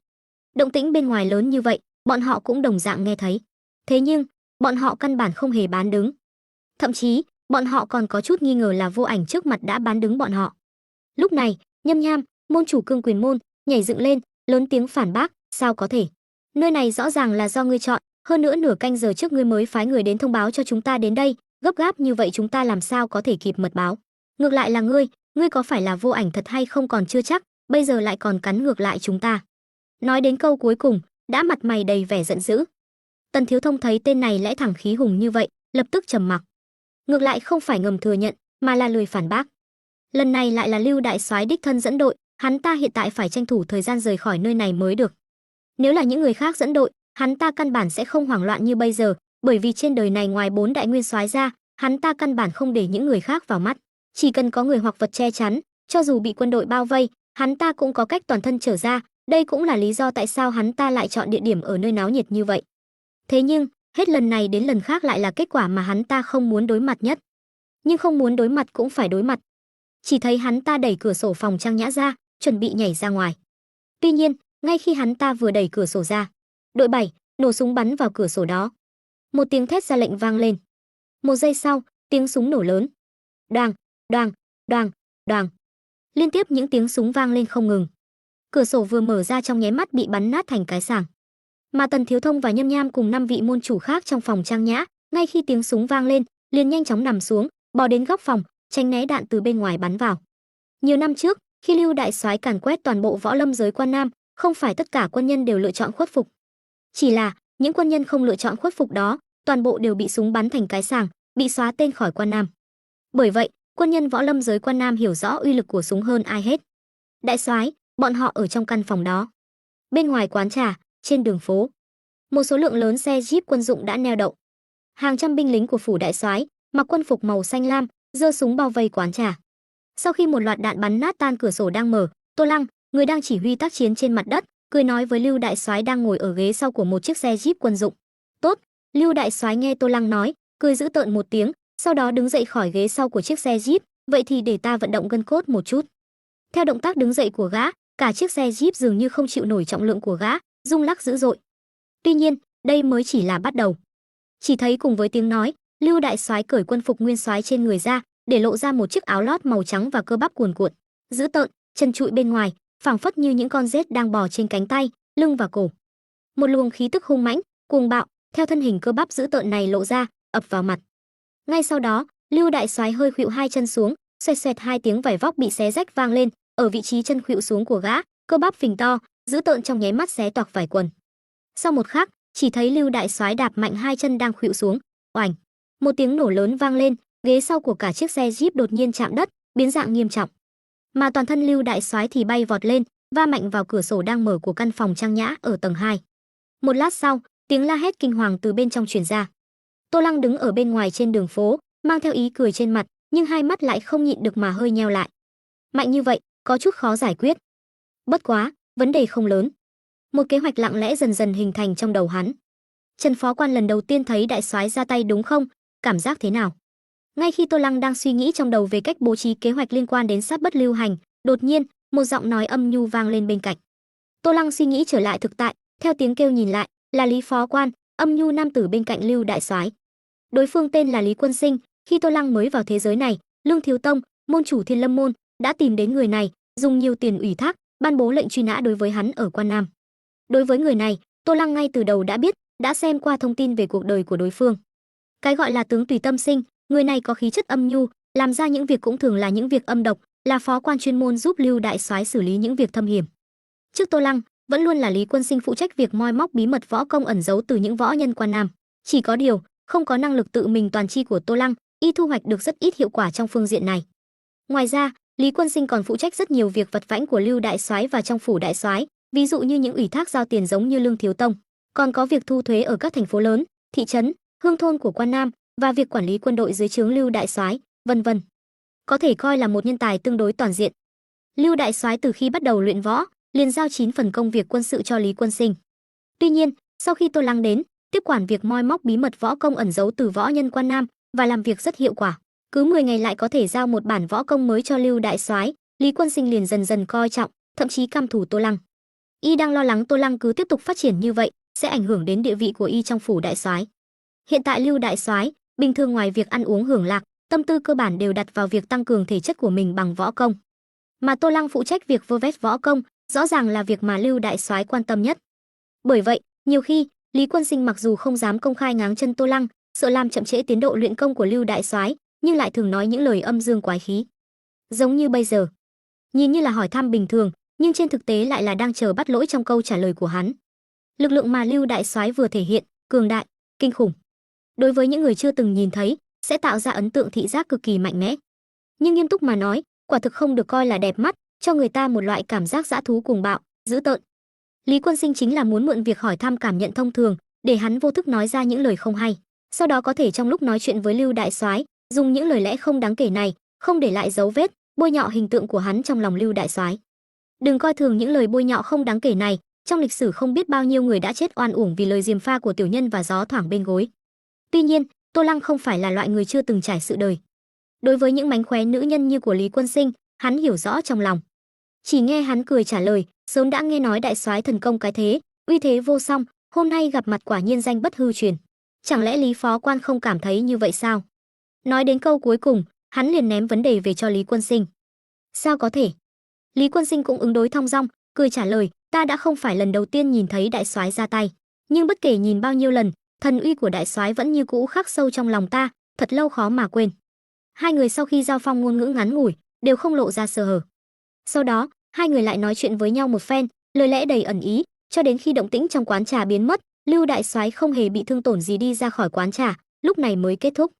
Động tĩnh bên ngoài lớn như vậy, bọn họ cũng đồng dạng nghe thấy. Thế nhưng, bọn họ căn bản không hề bán đứng. Thậm chí, bọn họ còn có chút nghi ngờ là Vô Ảnh trước mặt đã bán đứng bọn họ. Lúc này, Nhâm Nham, môn chủ Cương Quyền môn, nhảy dựng lên, lớn tiếng phản bác: "Sao có thể? Nơi này rõ ràng là do ngươi chọn, hơn nữa nửa canh giờ trước ngươi mới phái người đến thông báo cho chúng ta đến đây, gấp gáp như vậy chúng ta làm sao có thể kịp mật báo? Ngược lại là ngươi có phải là Vô Ảnh thật hay không còn chưa chắc, bây giờ lại còn cắn ngược lại chúng ta." Nói đến câu cuối cùng, đã mặt mày đầy vẻ giận dữ. Tần Thiếu Thông thấy tên này lẽ thẳng khí hùng như vậy, lập tức trầm mặc. Ngược lại không phải ngầm thừa nhận, mà là lười phản bác. Lần này lại là Lưu đại soái đích thân dẫn đội, hắn ta hiện tại phải tranh thủ thời gian rời khỏi nơi này mới được. Nếu là những người khác dẫn đội, hắn ta căn bản sẽ không hoảng loạn như bây giờ, bởi vì trên đời này ngoài 4 đại nguyên soái ra, hắn ta căn bản không để những người khác vào mắt. Chỉ cần có người hoặc vật che chắn, cho dù bị quân đội bao vây, hắn ta cũng có cách toàn thân trở ra, đây cũng là lý do tại sao hắn ta lại chọn địa điểm ở nơi náo nhiệt như vậy. Thế nhưng, hết lần này đến lần khác lại là kết quả mà hắn ta không muốn đối mặt nhất. Nhưng không muốn đối mặt cũng phải đối mặt. Chỉ thấy hắn ta đẩy cửa sổ phòng trang nhã ra, chuẩn bị nhảy ra ngoài. Tuy nhiên, ngay khi hắn ta vừa đẩy cửa sổ ra, đội 7 nổ súng bắn vào cửa sổ đó. Một tiếng thét ra lệnh vang lên. Một giây sau, tiếng súng nổ lớn. Đoàng, đoàng, đoàng, đoàng. Liên tiếp những tiếng súng vang lên không ngừng. Cửa sổ vừa mở ra trong nháy mắt bị bắn nát thành cái sàng. Mà Tần Thiếu Thông và Nhâm Nham cùng 5 vị môn chủ khác trong phòng trang nhã, ngay khi tiếng súng vang lên, liền nhanh chóng nằm xuống, bò đến góc phòng, tránh né đạn từ bên ngoài bắn vào. Nhiều năm trước, khi Lưu đại soái càn quét toàn bộ võ lâm giới Quan Nam, không phải tất cả quân nhân đều lựa chọn khuất phục. Chỉ là, những quân nhân không lựa chọn khuất phục đó, toàn bộ đều bị súng bắn thành cái sàng, bị xóa tên khỏi Quan Nam. Bởi vậy, quân nhân võ lâm giới Quan Nam hiểu rõ uy lực của súng hơn ai hết. Đại soái, bọn họ ở trong căn phòng đó. Bên ngoài quán trà, trên đường phố, một số lượng lớn xe jeep quân dụng đã neo đậu. Hàng trăm binh lính của phủ đại soái, mặc quân phục màu xanh lam, giơ súng bao vây quán trà. Sau khi một loạt đạn bắn nát tan cửa sổ đang mở, Tô Lăng, người đang chỉ huy tác chiến trên mặt đất, cười nói với Lưu đại soái đang ngồi ở ghế sau của một chiếc xe jeep quân dụng. "Tốt." Lưu đại soái nghe Tô Lăng nói, cười giễu tợn một tiếng, sau đó đứng dậy khỏi ghế sau của chiếc xe jeep, "Vậy thì để ta vận động gân cốt một chút." Theo động tác đứng dậy của gã, cả chiếc xe jeep dường như không chịu nổi trọng lượng của gã, rung lắc dữ dội. Tuy nhiên, đây mới chỉ là bắt đầu. Chỉ thấy cùng với tiếng nói, Lưu đại soái cởi quân phục nguyên soái trên người ra, để lộ ra một chiếc áo lót màu trắng và cơ bắp cuồn cuộn, dữ tợn, chân trụi bên ngoài, phảng phất như những con rết đang bò trên cánh tay, lưng và cổ. Một luồng khí tức hung mãnh, cuồng bạo, theo thân hình cơ bắp dữ tợn này lộ ra, ập vào mặt. Ngay sau đó, Lưu đại soái hơi khuỵu hai chân xuống, xoẹt xoẹt hai tiếng vải vóc bị xé rách vang lên, ở vị trí chân khuỵu xuống của gã, cơ bắp phình to, dữ tợn trong nháy mắt xé toạc vải quần. Sau một khắc, Chỉ thấy Lưu đại soái đạp mạnh hai chân đang khuỵu xuống, oành, một tiếng nổ lớn vang lên, ghế sau của cả chiếc xe Jeep đột nhiên chạm đất, biến dạng nghiêm trọng. Mà toàn thân Lưu đại soái thì bay vọt lên, va mạnh vào cửa sổ đang mở của căn phòng trang nhã ở tầng 2. Một lát sau, tiếng la hét kinh hoàng từ bên trong truyền ra. Tô Lăng đứng ở bên ngoài trên đường phố, mang theo ý cười trên mặt, nhưng hai mắt lại không nhịn được mà hơi nheo lại. Mạnh như vậy, có chút khó giải quyết. Bất quá, vấn đề không lớn. Một kế hoạch lặng lẽ dần dần hình thành trong đầu hắn. Trần phó quan lần đầu tiên thấy đại soái ra tay đúng không? Cảm giác thế nào? Ngay khi Tô Lăng đang suy nghĩ trong đầu về cách bố trí kế hoạch liên quan đến sát bất lưu hành, đột nhiên, một giọng nói âm nhu vang lên bên cạnh. Tô Lăng suy nghĩ trở lại thực tại, theo tiếng kêu nhìn lại, là Lý phó quan, âm nhu nam tử bên cạnh Lưu đại soái. Đối phương tên là Lý Quân Sinh, khi Tô Lăng mới vào thế giới này, Lương Thiếu Tông, môn chủ Thiên Lâm môn, đã tìm đến người này, dùng nhiều tiền ủy thác, ban bố lệnh truy nã đối với hắn ở Quan Nam. Đối với người này, Tô Lăng ngay từ đầu đã biết, đã xem qua thông tin về cuộc đời của đối phương. Cái gọi là tướng tùy tâm sinh, người này có khí chất âm nhu, làm ra những việc cũng thường là những việc âm độc, là phó quan chuyên môn giúp Lưu đại soái xử lý những việc thâm hiểm. Trước Tô Lăng, vẫn luôn là Lý Quân Sinh phụ trách việc moi móc bí mật võ công ẩn giấu từ những võ nhân Quan Nam. Chỉ có điều, không có năng lực tự mình toàn chi của Tô Lăng, y thu hoạch được rất ít hiệu quả trong phương diện này. Ngoài ra, Lý Quân Sinh còn phụ trách rất nhiều việc vặt vãnh của Lưu đại soái và trong phủ đại soái, ví dụ như những ủy thác giao tiền giống như Lương Thiếu Tông, còn có việc thu thuế ở các thành phố lớn, thị trấn, hương thôn của Quan Nam và việc quản lý quân đội dưới trướng Lưu đại soái, vân vân. Có thể coi là một nhân tài tương đối toàn diện. Lưu đại soái từ khi bắt đầu luyện võ, liền giao 9 phần công việc quân sự cho Lý Quân Sinh. Tuy nhiên, sau khi Tô Lăng đến, tiếp quản việc moi móc bí mật võ công ẩn giấu từ võ nhân Quan Nam và làm việc rất hiệu quả. Cứ 10 ngày lại có thể giao một bản võ công mới cho Lưu đại soái, Lý Quân Sinh liền dần dần coi trọng, thậm chí căm thù Tô Lăng. Y đang lo lắng Tô Lăng cứ tiếp tục phát triển như vậy sẽ ảnh hưởng đến địa vị của y trong phủ đại soái. Hiện tại Lưu đại soái, bình thường ngoài việc ăn uống hưởng lạc, tâm tư cơ bản đều đặt vào việc tăng cường thể chất của mình bằng võ công. Mà Tô Lăng phụ trách việc vơ vét võ công, rõ ràng là việc mà Lưu đại soái quan tâm nhất. Bởi vậy, nhiều khi, Lý Quân Sinh mặc dù không dám công khai ngáng chân Tô Lăng, sợ làm chậm trễ tiến độ luyện công của Lưu đại soái, nhưng lại thường nói những lời âm dương quái khí. Giống như bây giờ, nhìn như là hỏi thăm bình thường, nhưng trên thực tế lại là đang chờ bắt lỗi trong câu trả lời của hắn. Lực lượng mà Lưu đại soái vừa thể hiện, cường đại, kinh khủng. Đối với những người chưa từng nhìn thấy, sẽ tạo ra ấn tượng thị giác cực kỳ mạnh mẽ. Nhưng nghiêm túc mà nói, quả thực không được coi là đẹp mắt, cho người ta một loại cảm giác dã thú cuồng bạo, dữ tợn. Lý Quân Sinh chính là muốn mượn việc hỏi thăm cảm nhận thông thường, để hắn vô thức nói ra những lời không hay, sau đó có thể trong lúc nói chuyện với Lưu đại soái, dùng những lời lẽ không đáng kể này, không để lại dấu vết, bôi nhọ hình tượng của hắn trong lòng Lưu đại soái. Đừng coi thường những lời bôi nhọ không đáng kể này, trong lịch sử không biết bao nhiêu người đã chết oan uổng vì lời gièm pha của tiểu nhân và gió thoảng bên gối. Tuy nhiên, Tô Lăng không phải là loại người chưa từng trải sự đời. Đối với những mánh khóe nữ nhân như của Lý Quân Sinh, hắn hiểu rõ trong lòng. Chỉ nghe hắn cười trả lời, sớm đã nghe nói đại soái thần công cái thế, uy thế vô song, hôm nay gặp mặt quả nhiên danh bất hư truyền. Chẳng lẽ Lý phó quan không cảm thấy như vậy sao? Nói đến câu cuối cùng, hắn liền ném vấn đề về cho Lý Quân Sinh. Sao có thể? Lý Quân Sinh cũng ứng đối thong dong, cười trả lời, ta đã không phải lần đầu tiên nhìn thấy đại soái ra tay, nhưng bất kể nhìn bao nhiêu lần, thần uy của đại soái vẫn như cũ khắc sâu trong lòng ta, thật lâu khó mà quên. Hai người sau khi giao phong ngôn ngữ ngắn ngủi, đều không lộ ra sơ hở. Sau đó, hai người lại nói chuyện với nhau một phen, lời lẽ đầy ẩn ý, cho đến khi động tĩnh trong quán trà biến mất, Lưu đại soái không hề bị thương tổn gì đi ra khỏi quán trà, lúc này mới kết thúc.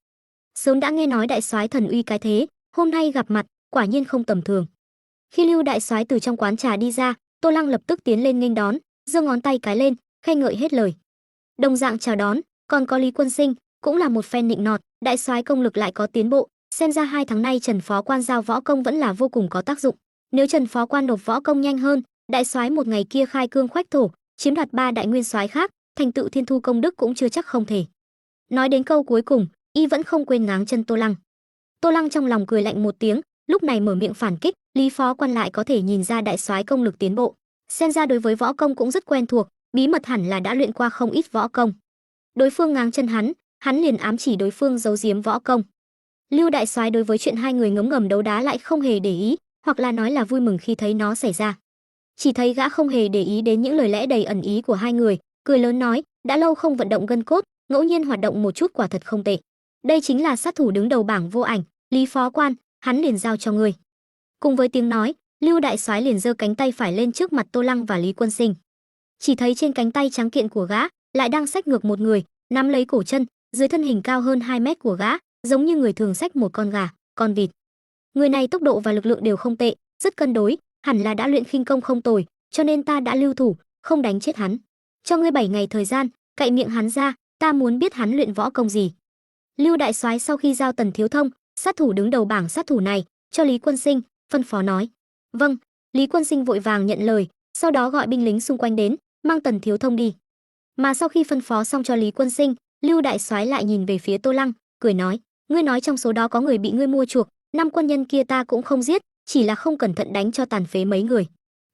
Sớm đã nghe nói đại soái thần uy cái thế, hôm nay gặp mặt, quả nhiên không tầm thường. Khi Lưu đại soái từ trong quán trà đi ra, Tô Lăng lập tức tiến lên nghênh đón, giơ ngón tay cái lên, khen ngợi hết lời. Đồng dạng chào đón, còn có Lý Quân Sinh, cũng là một phen nịnh nọt, đại soái công lực lại có tiến bộ, xem ra 2 tháng nay Trần phó quan giao võ công vẫn là vô cùng có tác dụng. Nếu Trần phó quan nộp võ công nhanh hơn, đại soái một ngày kia khai cương khoách thổ, chiếm đoạt 3 đại nguyên soái khác, thành tựu thiên thu công đức cũng chưa chắc không thể. Nói đến câu cuối cùng, y vẫn không quên ngáng chân Tô Lăng. Tô Lăng trong lòng cười lạnh một tiếng, lúc này mở miệng phản kích, Lý phó quan lại có thể nhìn ra đại soái công lực tiến bộ, xem ra đối với võ công cũng rất quen thuộc, bí mật hẳn là đã luyện qua không ít võ công. Đối phương ngáng chân hắn liền ám chỉ đối phương giấu giếm võ công. Lưu đại soái đối với chuyện hai người ngấm ngầm đấu đá lại không hề để ý, hoặc là nói là vui mừng khi thấy nó xảy ra. Chỉ thấy gã không hề để ý đến những lời lẽ đầy ẩn ý của hai người, cười lớn nói, đã lâu không vận động gân cốt, ngẫu nhiên hoạt động một chút quả thật không tệ. Đây chính là sát thủ đứng đầu bảng vô ảnh, Lý phó quan, hắn liền giao cho ngươi. Cùng với tiếng nói, Lưu đại soái liền giơ cánh tay phải lên trước mặt Tô Lăng và Lý Quân Sinh. Chỉ thấy trên cánh tay trắng kiện của gã lại đang xách ngược một người, nắm lấy cổ chân, dưới thân hình cao hơn 2 mét của gã, giống như người thường xách một con gà, con vịt. Người này tốc độ và lực lượng đều không tệ, rất cân đối, hẳn là đã luyện khinh công không tồi, cho nên ta đã lưu thủ, không đánh chết hắn. Cho ngươi 7 ngày thời gian, cạy miệng hắn ra, ta muốn biết hắn luyện võ công gì. Lưu đại soái sau khi giao Tần Thiếu Thông, sát thủ đứng đầu bảng sát thủ này, cho Lý Quân Sinh phân phó nói. Vâng. Lý Quân Sinh vội vàng nhận lời, sau đó gọi binh lính xung quanh đến, mang Tần Thiếu Thông đi. Mà sau khi phân phó xong cho Lý Quân Sinh, Lưu đại soái lại nhìn về phía Tô Lăng, cười nói: ngươi nói trong số đó có người bị ngươi mua chuộc, 5 quân nhân kia ta cũng không giết, chỉ là không cẩn thận đánh cho tàn phế mấy người.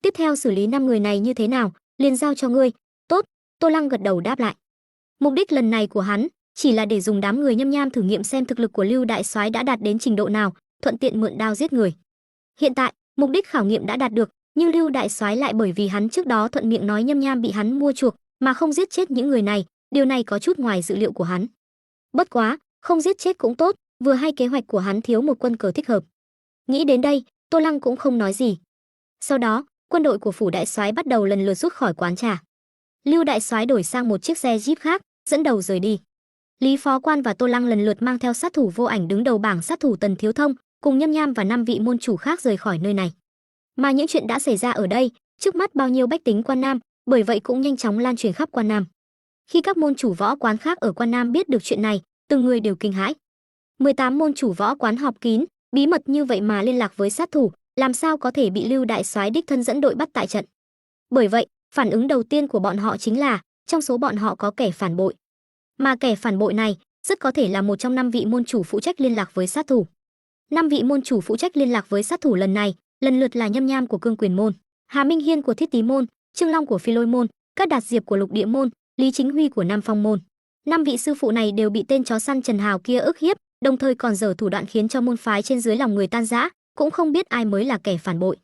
Tiếp theo xử lý 5 người này như thế nào, liền giao cho ngươi. Tốt. Tô Lăng gật đầu đáp lại. Mục đích lần này của hắn chỉ là để dùng đám người nhâm nham thử nghiệm xem thực lực của Lưu đại soái đã đạt đến trình độ nào, thuận tiện mượn đao giết người. Hiện tại, mục đích khảo nghiệm đã đạt được, nhưng Lưu đại soái lại bởi vì hắn trước đó thuận miệng nói nhâm nham bị hắn mua chuộc, mà không giết chết những người này, điều này có chút ngoài dự liệu của hắn. Bất quá, không giết chết cũng tốt, vừa hay kế hoạch của hắn thiếu một quân cờ thích hợp. Nghĩ đến đây, Tô Lăng cũng không nói gì. Sau đó, quân đội của phủ đại soái bắt đầu lần lượt rút khỏi quán trà. Lưu đại soái đổi sang một chiếc xe jeep khác, dẫn đầu rời đi. Lý Phó Quan và Tô Lăng lần lượt mang theo sát thủ vô ảnh đứng đầu bảng sát thủ Tần Thiếu Thông, cùng nhâm nham và 5 vị môn chủ khác rời khỏi nơi này. Mà những chuyện đã xảy ra ở đây, trước mắt bao nhiêu bách tính Quan Nam, bởi vậy cũng nhanh chóng lan truyền khắp Quan Nam. Khi các môn chủ võ quán khác ở Quan Nam biết được chuyện này, từng người đều kinh hãi. 18 môn chủ võ quán họp kín, bí mật như vậy mà liên lạc với sát thủ, làm sao có thể bị Lưu đại soái đích thân dẫn đội bắt tại trận. Bởi vậy, phản ứng đầu tiên của bọn họ chính là, trong số bọn họ có kẻ phản bội. Mà kẻ phản bội này, rất có thể là một trong 5 vị môn chủ phụ trách liên lạc với sát thủ. 5 vị môn chủ phụ trách liên lạc với sát thủ lần này, lần lượt là Nhâm Nham của Cương Quyền môn, Hà Minh Hiên của Thiết Tý môn, Trương Long của Phi Lôi môn, Cát Đạt Diệp của Lục Địa môn, Lý Chính Huy của Nam Phong môn. 5 vị sư phụ này đều bị tên chó săn Trần Hào kia ức hiếp, đồng thời còn dở thủ đoạn khiến cho môn phái trên dưới lòng người tan rã, cũng không biết ai mới là kẻ phản bội.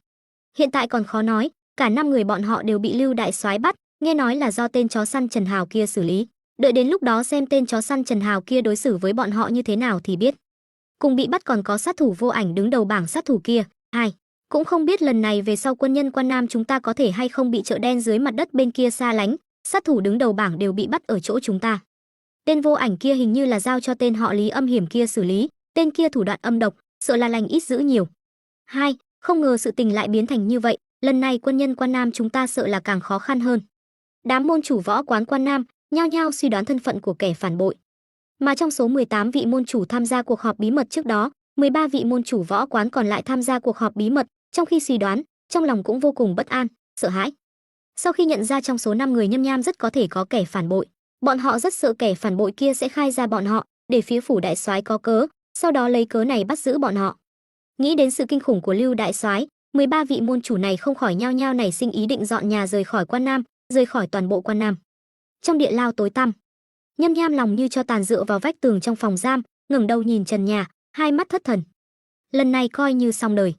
Hiện tại còn khó nói, cả 5 người bọn họ đều bị Lưu đại soái bắt, nghe nói là do tên chó săn Trần Hào kia xử lý. Đợi đến lúc đó xem tên chó săn Trần Hào kia đối xử với bọn họ như thế nào thì biết. Cùng bị bắt còn có sát thủ vô ảnh đứng đầu bảng sát thủ kia. Cũng không biết lần này về sau quân nhân Quan Nam chúng ta có thể hay không bị chợ đen dưới mặt đất bên kia xa lánh, sát thủ đứng đầu bảng đều bị bắt ở chỗ chúng ta. Tên vô ảnh kia hình như là giao cho tên họ Lý âm hiểm kia xử lý, tên kia thủ đoạn âm độc, sợ là lành ít dữ nhiều. Không ngờ sự tình lại biến thành như vậy, lần này quân nhân Quan Nam chúng ta sợ là càng khó khăn hơn. Đám môn chủ võ quán Quan Nam nhao nhao suy đoán thân phận của kẻ phản bội. Mà trong số 18 vị môn chủ tham gia cuộc họp bí mật trước đó, 13 vị môn chủ võ quán còn lại tham gia cuộc họp bí mật, trong khi suy đoán, trong lòng cũng vô cùng bất an, sợ hãi. Sau khi nhận ra trong số 5 người Nhâm Nham rất có thể có kẻ phản bội, bọn họ rất sợ kẻ phản bội kia sẽ khai ra bọn họ, để phía phủ đại soái có cớ, sau đó lấy cớ này bắt giữ bọn họ. Nghĩ đến sự kinh khủng của Lưu đại soái, 13 vị môn chủ này không khỏi nhao nhao nảy sinh ý định dọn nhà rời khỏi Quan Nam, rời khỏi toàn bộ Quan Nam. Trong địa lao tối tăm, Nhâm Nham lòng như cho tàn dựa vào vách tường trong phòng giam, ngẩng đầu nhìn trần nhà, hai mắt thất thần. Lần này coi như xong đời.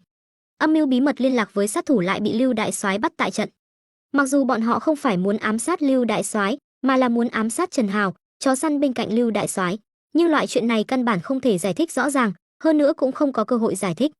Âm mưu bí mật liên lạc với sát thủ lại bị Lưu đại soái bắt tại trận. Mặc dù bọn họ không phải muốn ám sát Lưu đại soái, mà là muốn ám sát Trần Hào, chó săn bên cạnh Lưu đại soái, nhưng loại chuyện này căn bản không thể giải thích rõ ràng, hơn nữa cũng không có cơ hội giải thích.